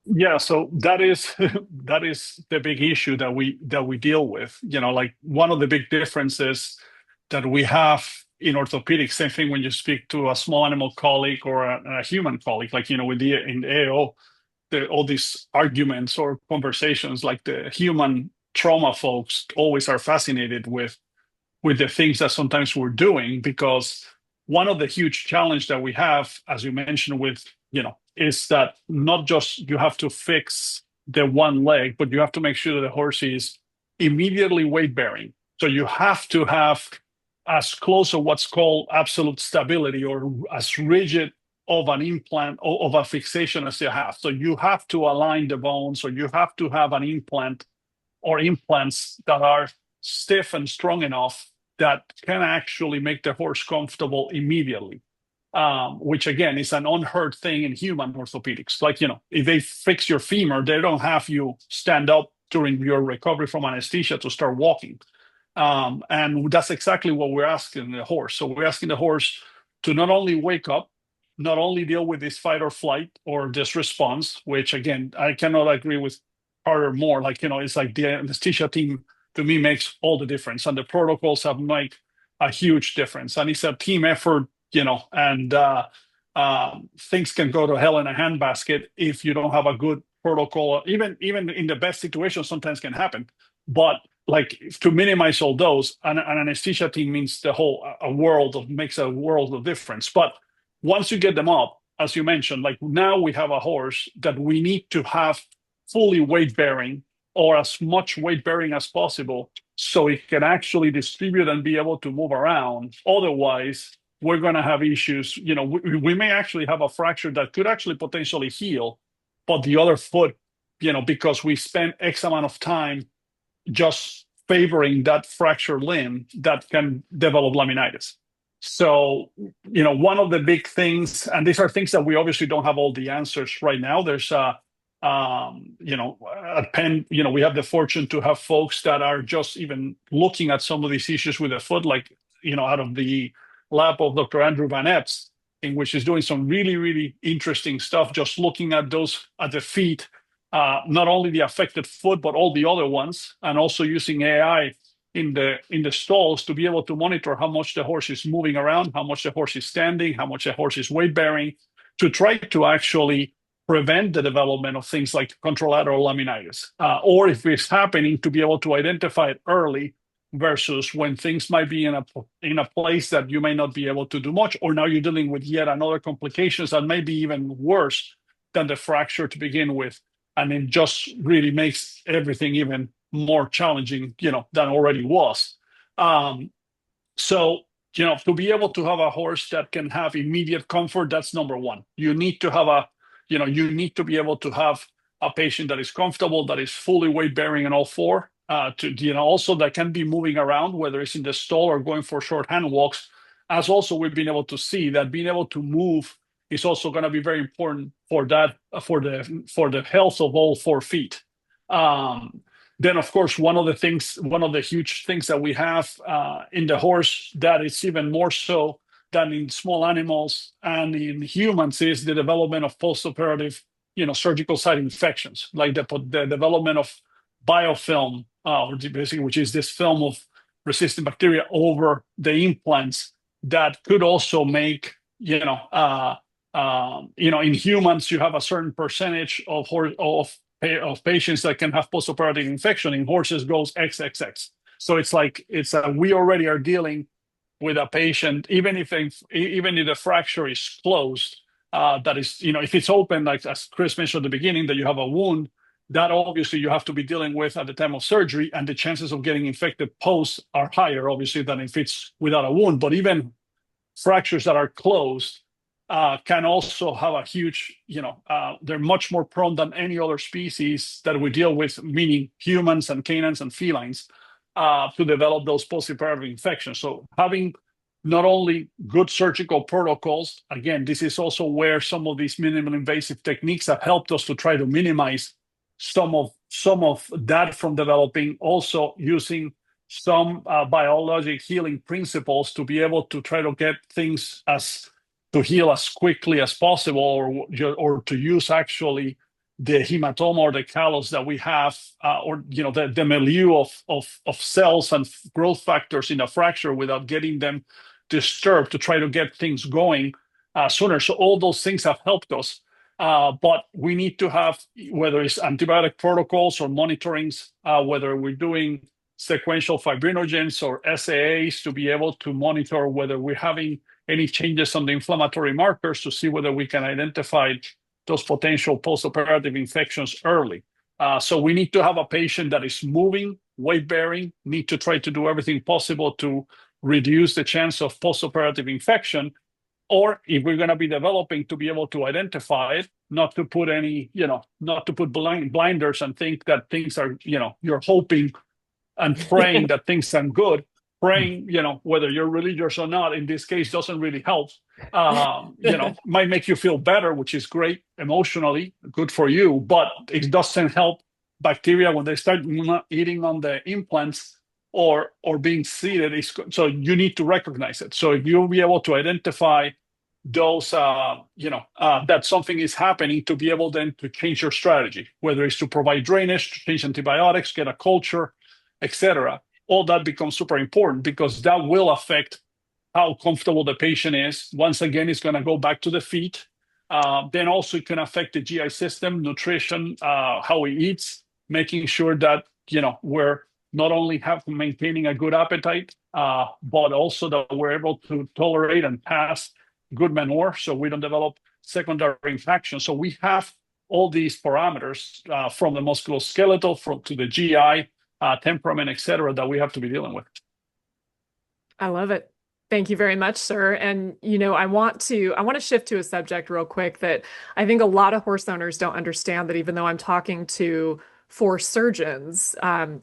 Yeah, so that is that is the big issue that we deal with. Like one of the big differences that we have in orthopedics, same thing when you speak to a small animal colleague or a human colleague, like with in AO, all these arguments or conversations, like the human trauma folks always are fascinated with the things that sometimes we're doing, because one of the huge challenge that we have, as you mentioned, with is that not just you have to fix the one leg, but you have to make sure that the horse is immediately weight bearing. So you have to have as close to what's called absolute stability, or as rigid of an implant or of a fixation as you have. So you have to align the bones, or you have to have an implant or implants that are stiff and strong enough that can actually make the horse comfortable immediately, which again is an unheard thing in human orthopedics. Like, if they fix your femur, they don't have you stand up during your recovery from anesthesia to start walking. And that's exactly what we're asking the horse. So we're asking the horse to not only wake up, not only deal with this fight or flight or this response, which again, I cannot agree with Carter more. Like, it's like the anesthesia team to me makes all the difference, and the protocols have made a huge difference. And it's a team effort, and things can go to hell in a handbasket if you don't have a good protocol. Even in the best situation, sometimes can happen. But like to minimize all those, an anesthesia team means makes a world of difference. But once you get them up, as you mentioned, like now we have a horse that we need to have fully weight bearing or as much weight bearing as possible so it can actually distribute and be able to move around. Otherwise, we're going to have issues. We may actually have a fracture that could actually potentially heal, but the other foot, because we spent X amount of time just favoring that fractured limb, that can develop laminitis. So, one of the big things, and these are things that we obviously don't have all the answers right now. There's at Penn, we have the fortune to have folks that are just even looking at some of these issues with the foot, like, out of the lab of Dr. Andrew Van Epps, in which is doing some really, really interesting stuff, just looking at the feet, not only the affected foot, but all the other ones, and also using AI in the stalls to be able to monitor how much the horse is moving around, how much the horse is standing, how much the horse is weight bearing, to try to actually prevent the development of things like contralateral laminitis, or if it's happening, to be able to identify it early versus when things might be in a place that you may not be able to do much, or now you're dealing with yet another complications that may be even worse than the fracture to begin with, and it just really makes everything even more challenging, than already was. So, to be able to have a horse that can have immediate comfort, that's number one. You need to have you need to be able to have a patient that is comfortable, that is fully weight bearing in all four, also that can be moving around, whether it's in the stall or going for short hand walks. As also we've been able to see that being able to move is also going to be very important for that, for the health of all 4 feet. Then, of course, one of the huge things that we have in the horse that is even more so than in small animals and in humans is the development of postoperative, surgical site infections, like the development of biofilm, basically, which is this film of resistant bacteria over the implants that could also make, in humans, you have a certain percentage of patients that can have postoperative infection. In horses goes XXX. So we already are dealing with a patient, even if the fracture is closed, that is, if it's open, like as Chris mentioned at the beginning, that you have a wound, that obviously you have to be dealing with at the time of surgery, and the chances of getting infected post are higher, obviously, than if it's without a wound. But even fractures that are closed can also have a huge, they're much more prone than any other species that we deal with, meaning humans and canines and felines, to develop those postoperative infections. So having not only good surgical protocols, again, this is also where some of these minimal invasive techniques have helped us to try to minimize some of that from developing, also using some biologic healing principles to be able to try to get things to heal as quickly as possible, or to use actually the hematoma or the callus that we have, or the milieu of cells and growth factors in a fracture without getting them disturbed, to try to get things going sooner. So all those things have helped us, but we need to have, whether it's antibiotic protocols or monitorings, whether we're doing sequential fibrinogens or SAAs, to be able to monitor whether we're having any changes on the inflammatory markers, to see whether we can identify those potential postoperative infections early. So we need to have a patient that is moving, weight bearing, need to try to do everything possible to reduce the chance of postoperative infection, or if we're going to be developing, to be able to identify it, not to put blinders and think that things are, you're hoping and praying that things are good. Praying, whether you're religious or not, in this case, doesn't really help. Might make you feel better, which is great emotionally, good for you, but it doesn't help bacteria when they start eating on the implants or being seeded. So you need to recognize it. So if you'll be able to identify those, that something is happening, to be able then to change your strategy, whether it's to provide drainage, to change antibiotics, get a culture, etc. All that becomes super important, because that will affect how comfortable the patient is. Once again, it's going to go back to the feet. Then also it can affect the GI system, nutrition, how he eats, making sure that, we're not only have maintaining a good appetite, but also that we're able to tolerate and pass good manure so we don't develop secondary infections. So we have all these parameters from the musculoskeletal to the GI, temperament, etc., that we have to be dealing with. I love it. Thank you very much, sir. And I want to shift to a subject real quick that I think a lot of horse owners don't understand, that even though I'm talking to four surgeons,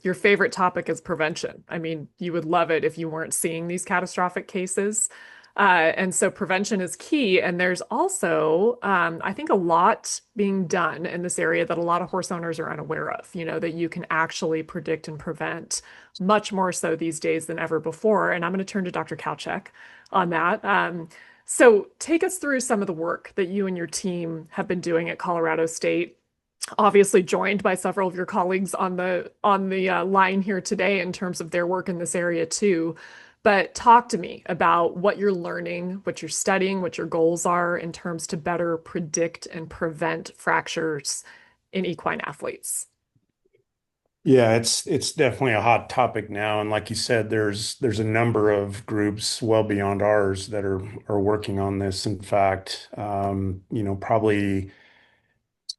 your favorite topic is prevention. I mean, you would love it if you weren't seeing these catastrophic cases. And so prevention is key. And there's also, I think, a lot being done in this area that a lot of horse owners are unaware of, that you can actually predict and prevent much more so these days than ever before. And I'm going to turn to Dr. Kawcak on that. So take us through some of the work that you and your team have been doing at Colorado State, obviously joined by several of your colleagues on the line here today in terms of their work in this area too. But talk to me about what you're learning, what you're studying, what your goals are in terms to better predict and prevent fractures in equine athletes. Yeah, it's definitely a hot topic now, and like you said, there's a number of groups well beyond ours that are working on this. In fact, probably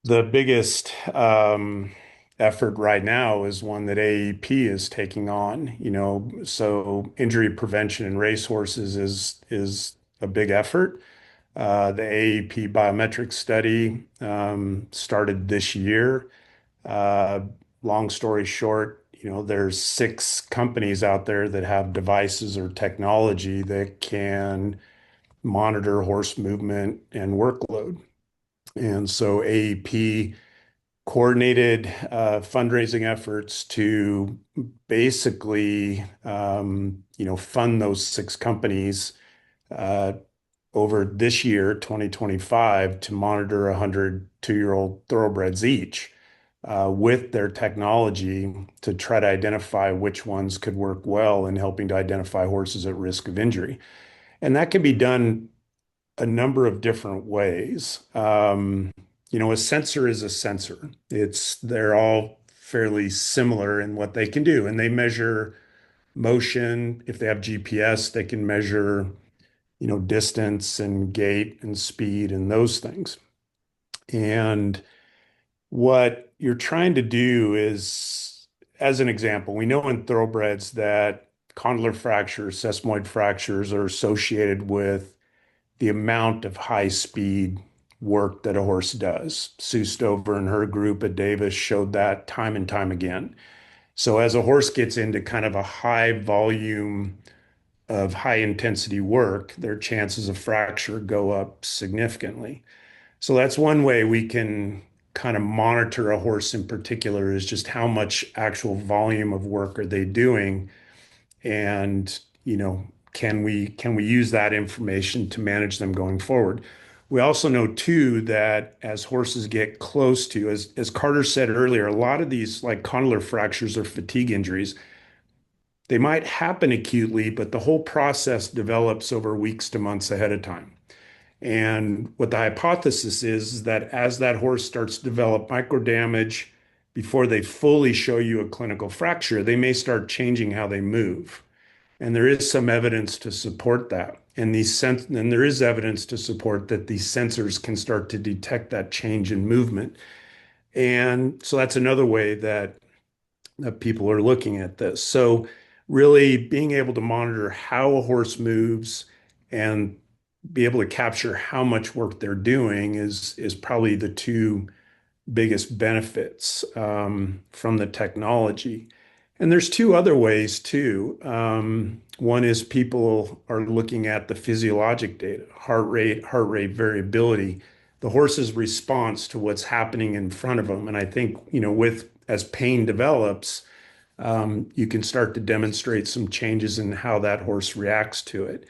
the biggest effort right now is one that AEP is taking on. So injury prevention in racehorses is a big effort. The AEP biometric study started this year. Uh, Long story short, there's 6 companies out there that have devices or technology that can monitor horse movement and workload. And so AEP coordinated fundraising efforts to basically, fund those 6 companies uh, over this year, 2025, to monitor 100 2-year-old thoroughbreds each with their technology to try to identify which ones could work well in helping to identify horses at risk of injury. And that can be done a number of different ways. A sensor is a sensor. They're all fairly similar in what they can do, and they measure motion. If they have GPS, they can measure, distance and gait and speed and those things. And what you're trying to do is, as an example, we know in thoroughbreds that condylar fractures, sesamoid fractures are associated with the amount of high speed work that a horse does. Sue Stover and her group at Davis showed that time and time again. So as a horse gets into kind of a high volume of high intensity work, their chances of fracture go up significantly. So that's one way we can kind of monitor a horse in particular, is just how much actual volume of work are they doing, and can we use that information to manage them going forward. We also know too that as horses get close to, as Carter said earlier, a lot of these like condylar fractures or fatigue injuries, they might happen acutely, but the whole process develops over weeks to months ahead of time. And what the hypothesis is that as that horse starts to develop micro damage before they fully show you a clinical fracture, they may start changing how they move. And there is some evidence to support that. And there is evidence to support that these sensors can start to detect that change in movement. And so that's another way that people are looking at this. So really being able to monitor how a horse moves and be able to capture how much work they're doing is probably the 2 biggest benefits from the technology. And there's 2 other ways too. One is people are looking at the physiologic data, heart rate variability, the horse's response to what's happening in front of them. And I think, as pain develops, you can start to demonstrate some changes in how that horse reacts to it.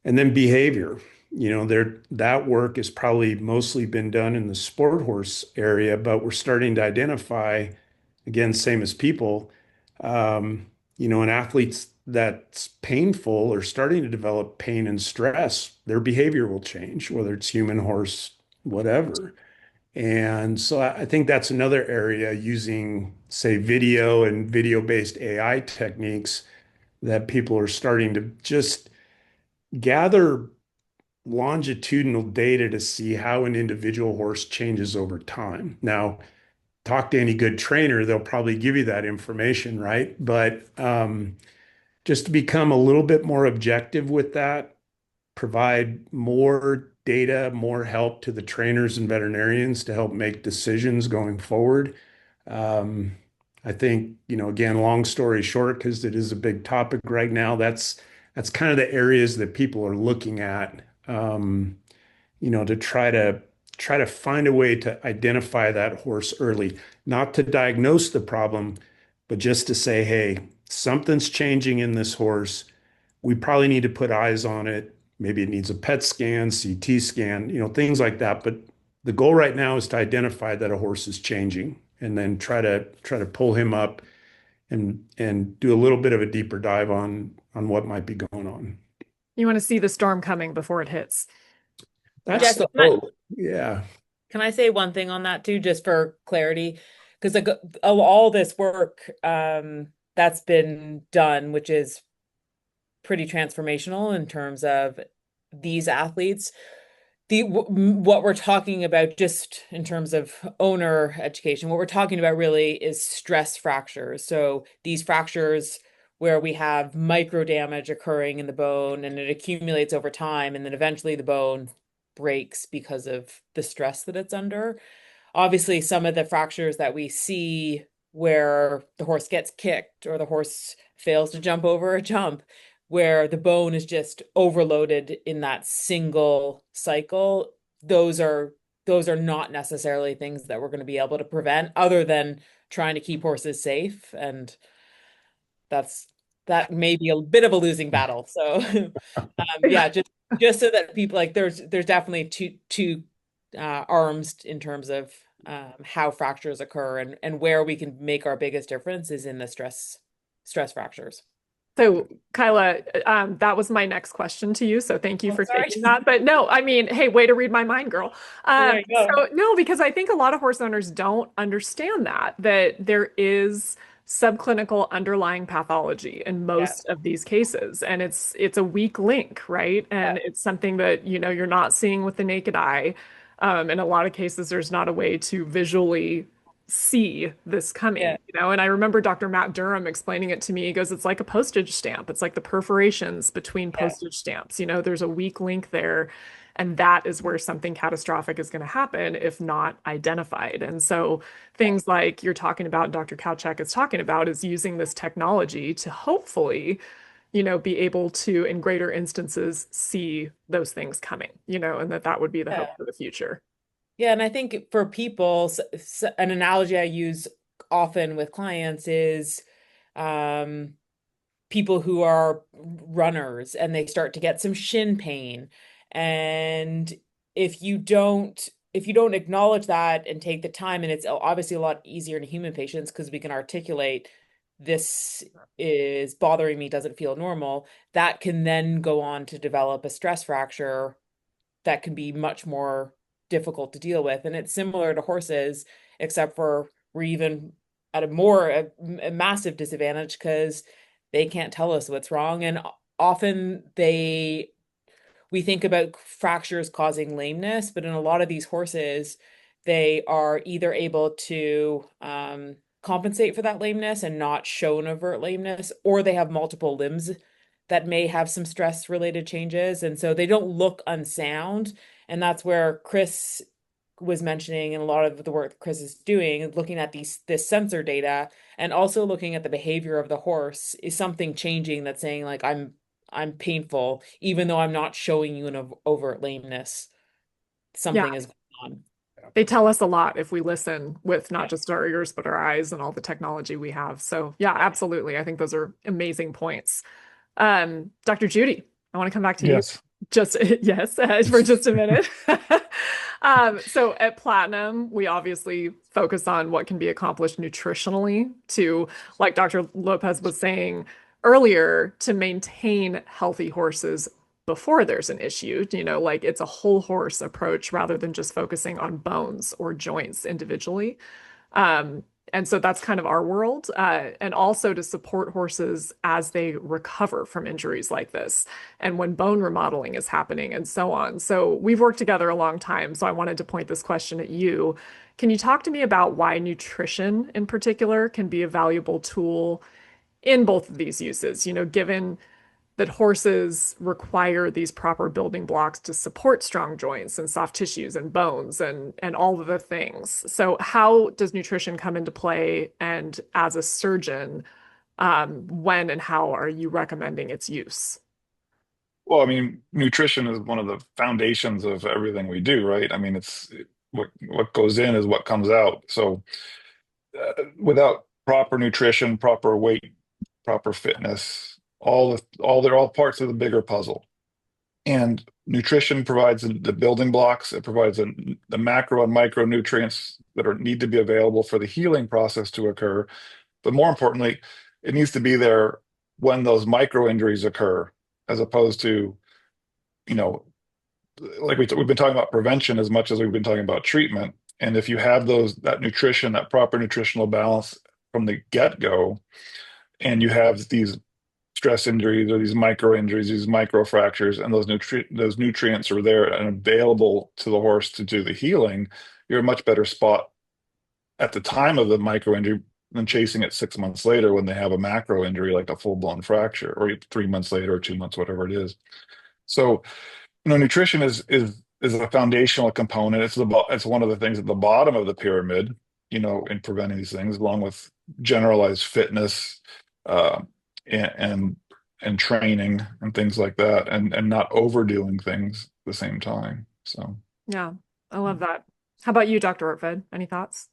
And then behavior, that work has probably mostly been done in the sport horse area, but we're starting to identify, again, same as people, in athletes that's painful or starting to develop pain and stress, their behavior will change, whether it's human, horse, whatever. And so I think that's another area using, say, video and video-based AI techniques that people are starting to just gather longitudinal data to see how an individual horse changes over time. Now, talk to any good trainer, they'll probably give you that information, right? But just to become a little bit more objective with that, provide more data, more help to the trainers and veterinarians to help make decisions going forward. Um, I think, again, long story short, because it is a big topic right now, that's kind of the areas that people are looking at, to try to find a way to identify that horse early, not to diagnose the problem, but just to say, hey, something's changing in this horse. We probably need to put eyes on it. Maybe it needs a PET scan, CT scan, things like that. But the goal right now is to identify that a horse is changing and then try to pull him up and do a little bit of a deeper dive on what might be going on. You want to see the storm coming before it hits. That's Jess, the hope. Yeah. can I say one thing on that too, just for clarity? Because of all this work that's been done, which is pretty transformational in terms of these athletes, what we're talking about just in terms of owner education, what we're talking about really is stress fractures. So these fractures where we have micro damage occurring in the bone and it accumulates over time, and then eventually the bone breaks because of the stress that it's under. Obviously, some of the fractures that we see where the horse gets kicked or the horse fails to jump over a jump, where the bone is just overloaded in that single cycle, those are not necessarily things that we're going to be able to prevent, other than trying to keep horses safe. And that may be a bit of a losing battle. So yeah, just so that people, like, there's definitely two arms in terms of how fractures occur, and where we can make our biggest difference is in the stress fractures. So, Kyla, that was my next question to you. So thank you for sorry. taking that. But no, I mean, hey, way to read my mind, girl. There you go. So no, because I think a lot of horse owners don't understand that there is subclinical underlying pathology in most of these cases, and it's a weak link, right? And it's something that you're not seeing with the naked eye. In a lot of cases, there's not a way to visually see this coming, and I remember Dr. Matt Durham explaining it to me. He goes, it's like a postage stamp. It's like the perforations between postage stamps. There's a weak link there, and that is where something catastrophic is going to happen if not identified. And so things like you're talking about, Dr. Kawcak is talking about, is using this technology to hopefully be able to, in greater instances, see those things coming, and that would be the hope for the future. Yeah, and I think for people, an analogy I use often with clients is people who are runners and they start to get some shin pain. And if you don't acknowledge that and take the time, and it's obviously a lot easier in human patients because we can articulate, this is bothering me, doesn't feel normal, that can then go on to develop a stress fracture that can be much more difficult to deal with. And it's similar to horses, except for we're even at a massive disadvantage because they can't tell us what's wrong. And often we think about fractures causing lameness, but in a lot of these horses, they are either able to compensate for that lameness and not show an overt lameness, or they have multiple limbs that may have some stress related changes. And so they don't look unsound. And that's where Chris was mentioning, and a lot of the work Chris is doing, looking at this sensor data and also looking at the behavior of the horse. Is something changing that's saying, like, I'm painful, even though I'm not showing you an overt lameness, something is going on. They tell us a lot if we listen with not just our ears, but our eyes and all the technology we have. So yeah, absolutely. I think those are amazing points. Dr. Judy, I want to come back to you. Just for just a minute. So at Platinum, we obviously focus on what can be accomplished nutritionally to, like Dr. Lopez was saying earlier, to maintain healthy horses before there's an issue, like it's a whole horse approach rather than just focusing on bones or joints individually. Um, and so that's kind of our world, and also to support horses as they recover from injuries like this, and when bone remodeling is happening, and so on. So we've worked together a long time. So I wanted to point this question at you. Can you talk to me about why nutrition in particular can be a valuable tool in both of these uses? Given that horses require these proper building blocks to support strong joints and soft tissues and bones and all of the things. So how does nutrition come into play? And as a surgeon, when and how are you recommending its use? Well, I mean, nutrition is one of the foundations of everything we do, right? I mean, it's what goes in is what comes out. So without proper nutrition, proper weight, proper fitness, they're all parts of the bigger puzzle. And nutrition provides the building blocks. It provides the macro and micronutrients that need to be available for the healing process to occur. But more importantly, it needs to be there when those micro injuries occur, as opposed to, you know, like we've been talking about prevention as much as we've been talking about treatment. And if you have that nutrition, that proper nutritional balance from the get-go, and you have these stress injuries or these micro injuries, these micro fractures, and those nutrients are there and available to the horse to do the healing, you're in a much better spot at the time of the micro injury than chasing it 6 months later when they have a macro injury like a full-blown fracture, or 3 months later or 2 months, whatever it is. So, nutrition is a foundational component. It's one of the things at the bottom of the pyramid, in preventing these things, along with generalized fitness, uh, and training and things like that, and not overdoing things at the same time. So Yeah, I love that. How about you, Dr. Ortved? Any thoughts?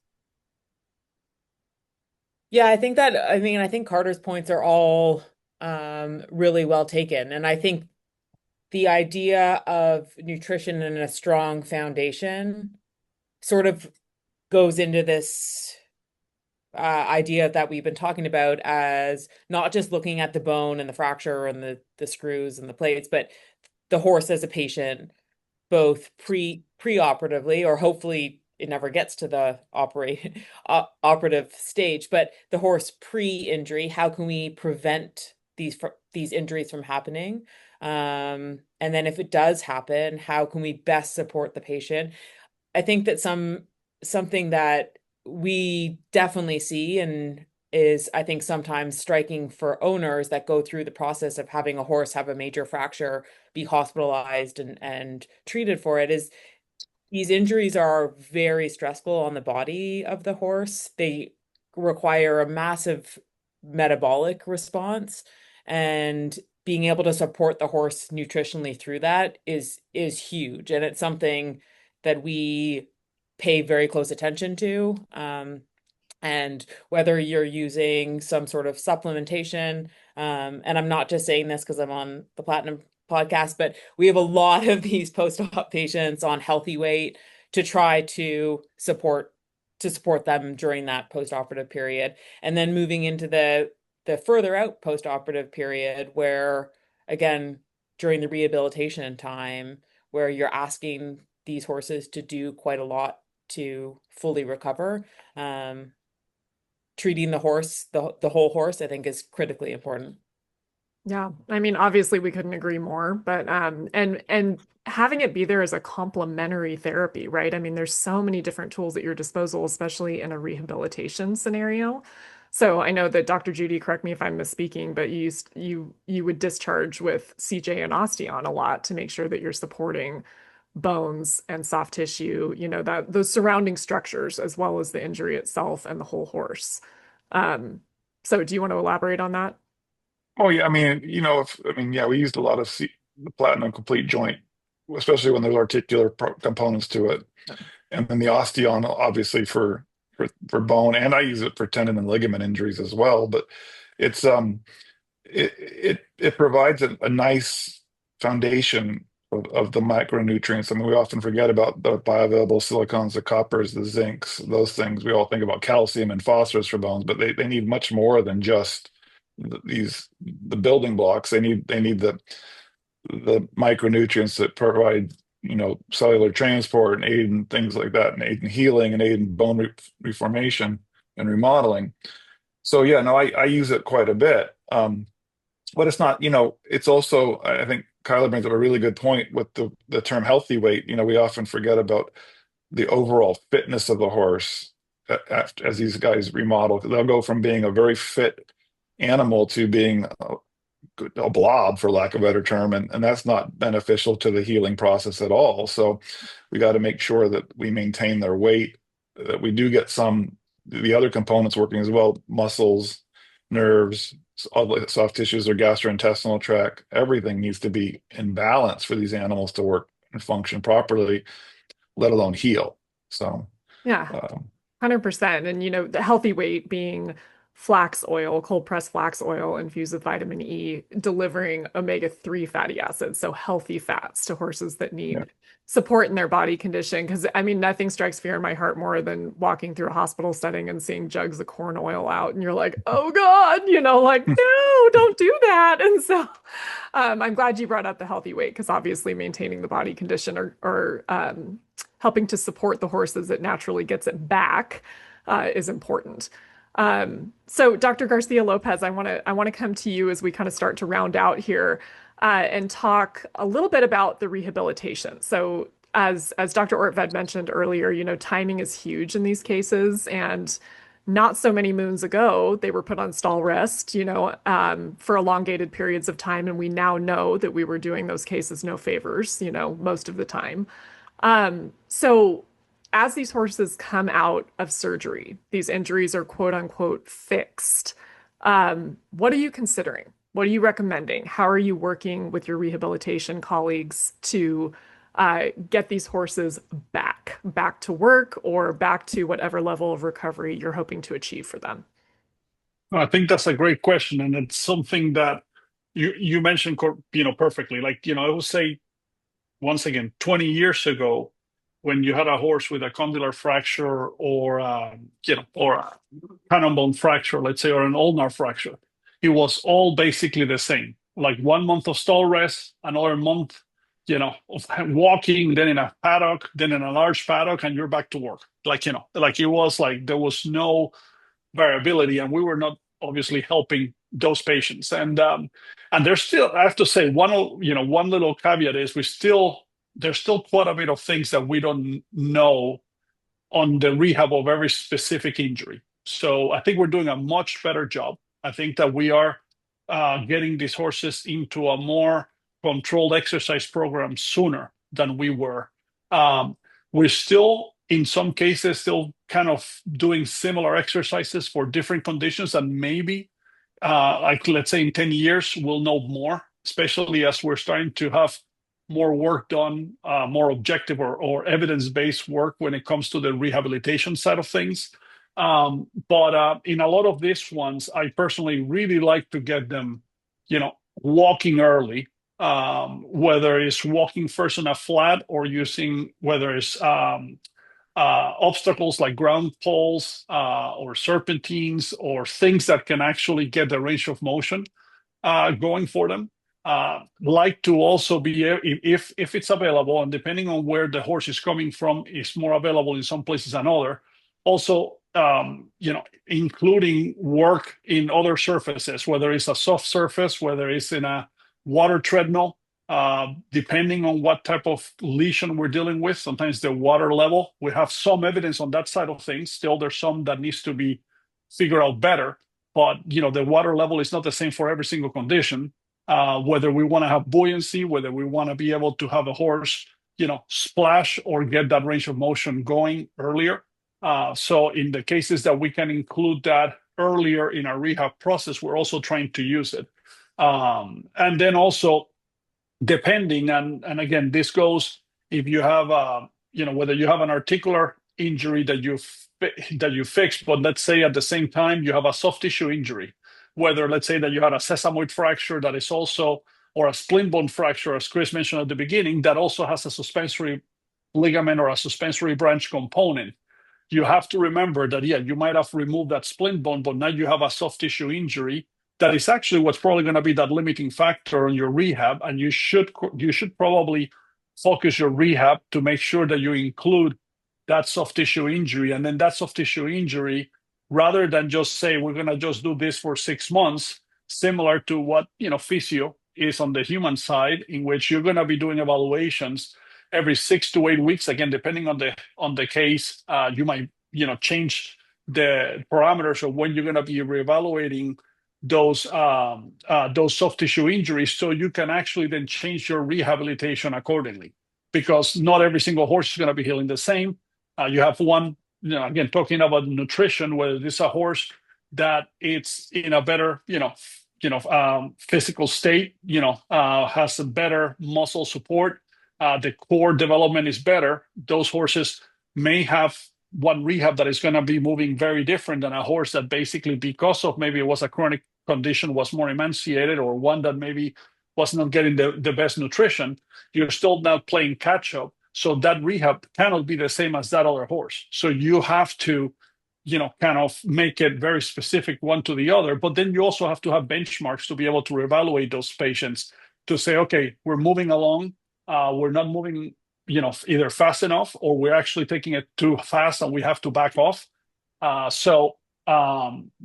Yeah, I think Carter's points are all really well taken. And I think the idea of nutrition and a strong foundation sort of goes into this idea that we've been talking about as not just looking at the bone and the fracture and the screws and the plates, but the horse as a patient, both preoperatively, or hopefully it never gets to the operative stage, but the horse pre-injury. How can we prevent these injuries from happening? And then if it does happen, how can we best support the patient? I think that something that we definitely see and is, I think, sometimes striking for owners that go through the process of having a horse have a major fracture, be hospitalized and treated for it, is these injuries are very stressful on the body of the horse. They require a massive metabolic response, and being able to support the horse nutritionally through that is huge. And it's something that we pay very close attention to. And whether you're using some sort of supplementation, and I'm not just saying this because I'm on the Platinum podcast, but we have a lot of these post-op patients on healthy weight to try to support them during that post-operative period. And then moving into the further out post-operative period where, again, during the rehabilitation time, where you're asking these horses to do quite a lot to fully recover. Treating the horse, the whole horse, I think, is critically important. Yeah, I mean, obviously we couldn't agree more, but and having it be there as a complementary therapy, right? I mean, there's so many different tools at your disposal, especially in a rehabilitation scenario. So I know that Dr. Judy, correct me if I'm misspeaking, but you would discharge with CJ and Osteon a lot to make sure that you're supporting bones and soft tissue, that those surrounding structures as well as the injury itself and the whole horse. So do you want to elaborate on that? Oh yeah, I mean, yeah, we used a lot of the Platinum Complete Joint, especially when there's articular components to it, and then the Osteon, obviously for bone, and I use it for tendon and ligament injuries as well. But it's it provides a nice foundation of the micronutrients. I mean, we often forget about the bioavailable silicons, the coppers, the zincs, those things. We all think about calcium and phosphorus for bones, but they need much more than just the building blocks. They need the micronutrients that provide, cellular transport and aid in things like that, and aid in healing and aid in bone reformation and remodeling. So yeah, no, I use it quite a bit. But it's not, it's also, I think Kyla brings up a really good point with the term healthy weight. We often forget about the overall fitness of the horse as these guys remodel. They'll go from being a very fit animal to being a blob, for lack of a better term, and that's not beneficial to the healing process at all. So we got to make sure that we maintain their weight, that we do get the other components working as well, muscles, nerves, all the soft tissues or gastrointestinal tract. Everything needs to be in balance for these animals to work and function properly, let alone heal. So Yeah, 100%. And, the healthy weight being flax oil, cold pressed flax oil infused with vitamin E, delivering omega-3 fatty acids, so healthy fats to horses that need yeah. support in their body condition. Because nothing strikes fear in my heart more than walking through a hospital setting and seeing jugs of corn oil out, and you're like, oh God, like, no, don't do that. And so I'm glad you brought up the healthy weight, because obviously maintaining the body condition or helping to support the horses that naturally gets it back is important. So Dr. Garcia Lopez, I want to come to you as we kind of start to round out here and talk a little bit about the rehabilitation. So as Dr. Ortved mentioned earlier, timing is huge in these cases, and not so many moons ago, they were put on stall rest, for elongated periods of time, and we now know that we were doing those cases no favors, most of the time. So as these horses come out of surgery, these injuries are quote unquote fixed. What are you considering? What are you recommending? How are you working with your rehabilitation colleagues to get these horses back to work or back to whatever level of recovery you're hoping to achieve for them? I think that's a great question, and it's something that you mentioned, perfectly. Like, I would say once again, 20 years ago, when you had a horse with a condylar fracture or or a cannon bone fracture, let's say, or an ulnar fracture, it was all basically the same. Like 1 month of stall rest, another month, of walking, then in a paddock, then in a large paddock, and you're back to work. Like, like it was like there was no variability, and we were not obviously helping those patients. And there's still, I have to say, one little caveat is there's still quite a bit of things that we don't know on the rehab of every specific injury. So I think we're doing a much better job. I think that we are getting these horses into a more controlled exercise program sooner than we were. We're still, in some cases, still kind of doing similar exercises for different conditions, and maybe, like let's say in 10 years, we'll know more, especially as we're starting to have more work done, more objective or evidence-based work when it comes to the rehabilitation side of things. But in a lot of these ones, I personally really like to get them, walking early, whether it's walking first on a flat or using whether it's obstacles like ground poles or serpentines or things that can actually get the range of motion going for them. Like to also be, if it's available, and depending on where the horse is coming from, is more available in some places than other. Also, including work in other surfaces, whether it's a soft surface, whether it's in a water treadmill, depending on what type of lesion we're dealing with. Sometimes the water level, we have some evidence on that side of things. Still, there's some that needs to be figured out better. But the water level is not the same for every single condition. Whether we want to have buoyancy, whether we want to be able to have a horse, splash or get that range of motion going earlier. So in the cases that we can include that earlier in our rehab process, we're also trying to use it. And then also, depending, and again, this goes if you have, whether you have an articular injury that you fix, but let's say at the same time you have a soft tissue injury, whether let's say that you had a sesamoid fracture that is also, or a splint bone fracture, as Chris mentioned at the beginning, that also has a suspensory ligament or a suspensory branch component. You have to remember that, yeah, you might have removed that splint bone, but now you have a soft tissue injury that is actually what's probably going to be that limiting factor on your rehab, and you should probably focus your rehab to make sure that you include that soft tissue injury. And then that soft tissue injury, rather than just say we're going to just do this for 6 months, similar to what physio is on the human side, in which you're going to be doing evaluations every 6 to 8 weeks. Again, depending on the case, you might change the parameters of when you're going to be reevaluating those soft tissue injuries, so you can actually then change your rehabilitation accordingly, because not every single horse is going to be healing the same. You have one, again, talking about nutrition, whether this is a horse that it's in a better physical state, has a better muscle support, the core development is better. Those horses may have one rehab that is going to be moving very different than a horse that basically, because of maybe it was a chronic condition, was more emaciated, or one that maybe was not getting the best nutrition. You're still not playing catch up. So that rehab cannot be the same as that other horse. So you have to, kind of make it very specific one to the other. But then you also have to have benchmarks to be able to evaluate those patients to say, okay, we're moving along. We're not moving, either fast enough, or we're actually taking it too fast and we have to back off. So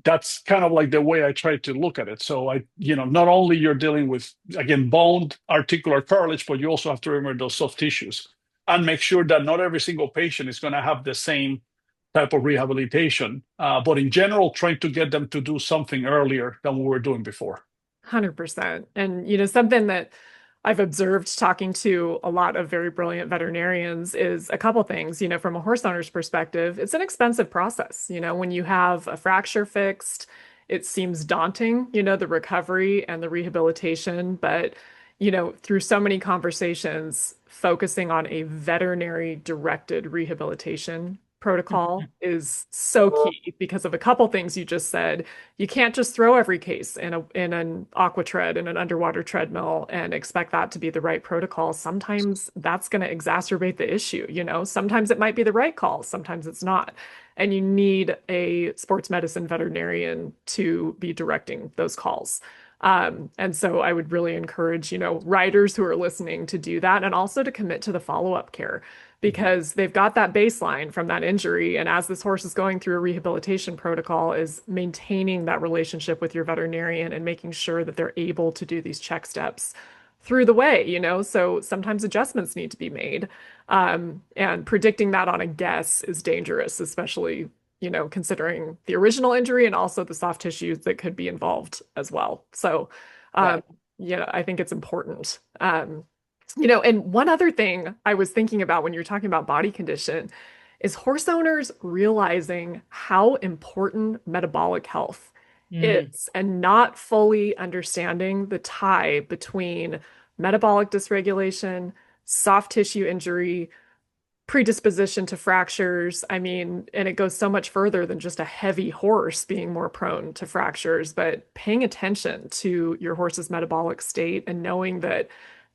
that's kind of like the way I try to look at it. So not only you're dealing with, again, bone, articular cartilage, but you also have to remember those soft tissues and make sure that not every single patient is going to have the same type of rehabilitation. But in general, trying to get them to do something earlier than we were doing before. 100%. And, something that I've observed talking to a lot of very brilliant veterinarians is a couple things. From a horse owner's perspective, it's an expensive process. When you have a fracture fixed, it seems daunting, the recovery and the rehabilitation. But, through so many conversations, focusing on a veterinary directed rehabilitation protocol is so key because of a couple things you just said. You can't just throw every case in an aqua tread, in an underwater treadmill, and expect that to be the right protocol. Sometimes that's going to exacerbate the issue. Sometimes it might be the right call, sometimes it's not. And you need a sports medicine veterinarian to be directing those calls. And so I would really encourage, riders who are listening to do that, and also to commit to the follow-up care, because they've got that baseline from that injury. And as this horse is going through a rehabilitation protocol, is maintaining that relationship with your veterinarian and making sure that they're able to do these check steps through the way, so sometimes adjustments need to be made. And predicting that on a guess is dangerous, especially, considering the original injury and also the soft tissues that could be involved as well. So, I think it's important. And one other thing I was thinking about when you're talking about body condition is horse owners realizing how important metabolic health is, and not fully understanding the tie between metabolic dysregulation, soft tissue injury, predisposition to fractures. I mean, and it goes so much further than just a heavy horse being more prone to fractures, but paying attention to your horse's metabolic state and knowing that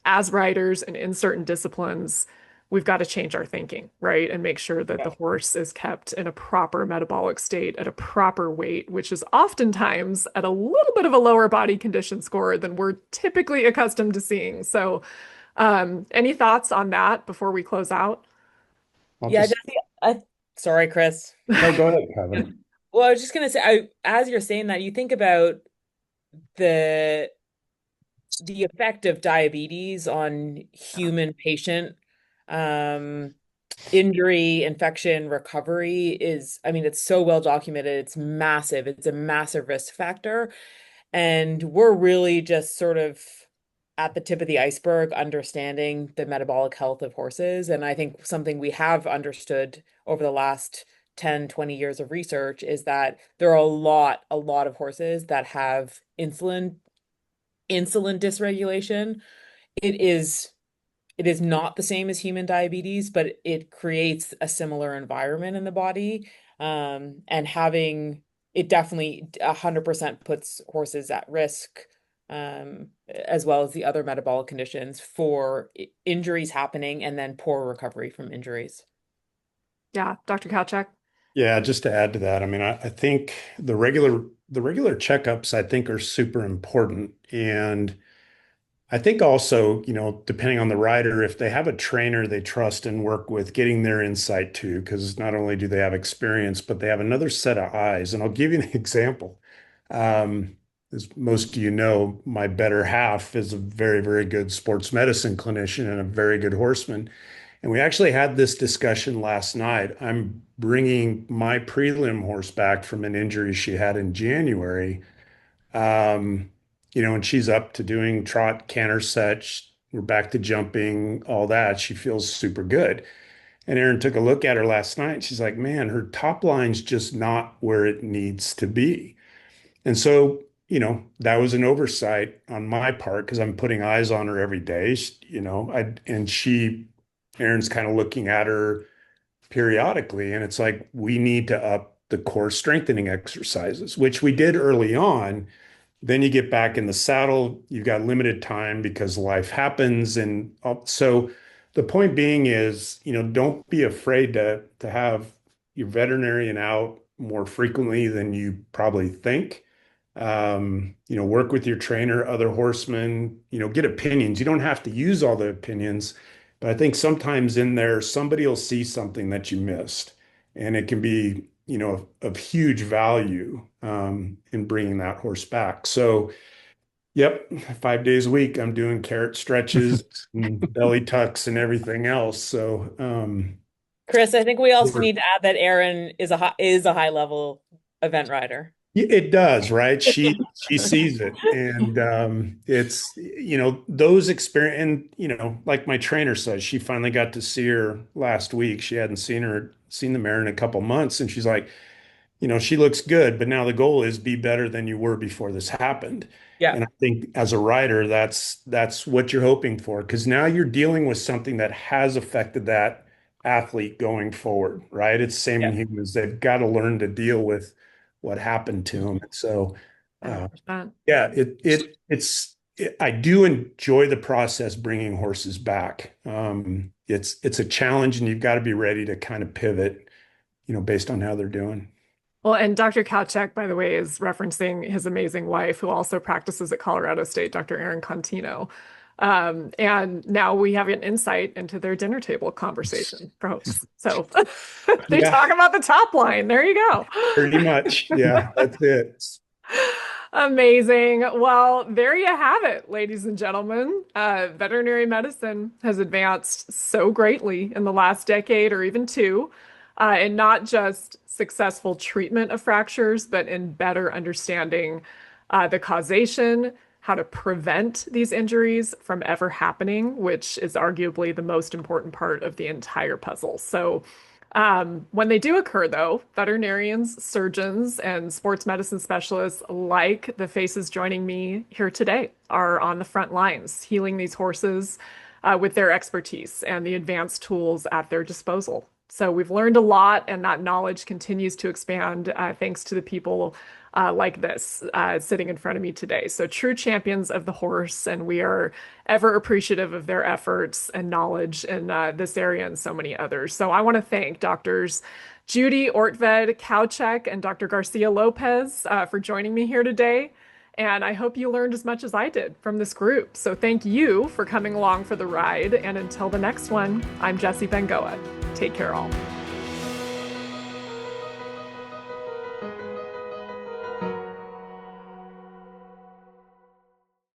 as riders and in certain disciplines, we've got to change our thinking, right? And make sure that the horse is kept in a proper metabolic state at a proper weight, which is oftentimes at a little bit of a lower body condition score than we're typically accustomed to seeing. So, any thoughts on that before we close out? Sorry, Chris. No, go ahead, Kevin. Well, I was just gonna say, as you're saying that, you think about the effect of diabetes on human patient injury, infection, recovery is, it's so well documented. It's massive. It's a massive risk factor. And we're really just sort of at the tip of the iceberg, understanding the metabolic health of horses. And I think something we have understood over the last 10, 20 years of research is that there are a lot of horses that have insulin dysregulation. It is not the same as human diabetes, but it creates a similar environment in the body. And having it definitely 100% puts horses at risk, as well as the other metabolic conditions for injuries happening and then poor recovery from injuries. Yeah, Dr. Kawcak. Yeah, just to add to that, I mean, I think the regular checkups I think are super important. And I think also, depending on the rider, if they have a trainer they trust and work with, getting their insight too, because not only do they have experience, but they have another set of eyes. And I'll give you an example. Um, as most of you know, my better half is a very, very good sports medicine clinician and a very good horseman. And we actually had this discussion last night. I'm bringing my prelim horse back from an injury she had in January. Um, and she's up to doing trot, canter set. We're back to jumping, all that. She feels super good. And Erin took a look at her last night. She's like, man, her top line's just not where it needs to be. And so, that was an oversight on my part because I'm putting eyes on her every day. Erin's kind of looking at her periodically, and it's like, we need to up the core strengthening exercises, which we did early on. Then you get back in the saddle, you've got limited time because life happens. And so the point being is, don't be afraid to have your veterinarian out more frequently than you probably think. Work with your trainer, other horsemen, get opinions. You don't have to use all the opinions, but I think sometimes in there, somebody will see something that you missed, and it can be, of huge value in bringing that horse back. So, yep, 5 days a week, I'm doing carrot stretches and belly tucks and everything else. So, Chris, I think we also need to add that Erin is a high level event rider. it does, right? She sees it, and it's those experience, and like my trainer says, she finally got to see her last week. She hadn't seen the mare in a couple months, and she's like, she looks good, but now the goal is be better than you were before this happened. Yeah. And I think as a rider, that's what you're hoping for, because now you're dealing with something that has affected that athlete going forward, right? It's the same in humans. They've got to learn to deal with what happened to them. And so, 100%. yeah, I do enjoy the process bringing horses back. It's a challenge, and you've got to be ready to kind of pivot, based on how they're doing. Well, and Dr. Kawcak, by the way, is referencing his amazing wife, who also practices at Colorado State, Dr. Erin Contino. And now we have an insight into their dinner table conversation, folks. So they talk about the top line. There you go. Pretty much. Yeah, that's it. Amazing. Well, there you have it, ladies and gentlemen. Veterinary medicine has advanced so greatly in the last decade or even two, and not just successful treatment of fractures, but in better understanding the causation, how to prevent these injuries from ever happening, which is arguably the most important part of the entire puzzle. So when they do occur, though, veterinarians, surgeons, and sports medicine specialists like the faces joining me here today are on the front lines, healing these horses with their expertise and the advanced tools at their disposal. So we've learned a lot, and that knowledge continues to expand thanks to the people like this sitting in front of me today. So true champions of the horse, and we are ever appreciative of their efforts and knowledge in this area and so many others. So I want to thank Doctors Judy, Ortved, Kawcak, and Dr. Garcia Lopez for joining me here today. And I hope you learned as much as I did from this group. So thank you for coming along for the ride. And until the next one, I'm Jessie Bengoa. Take care all.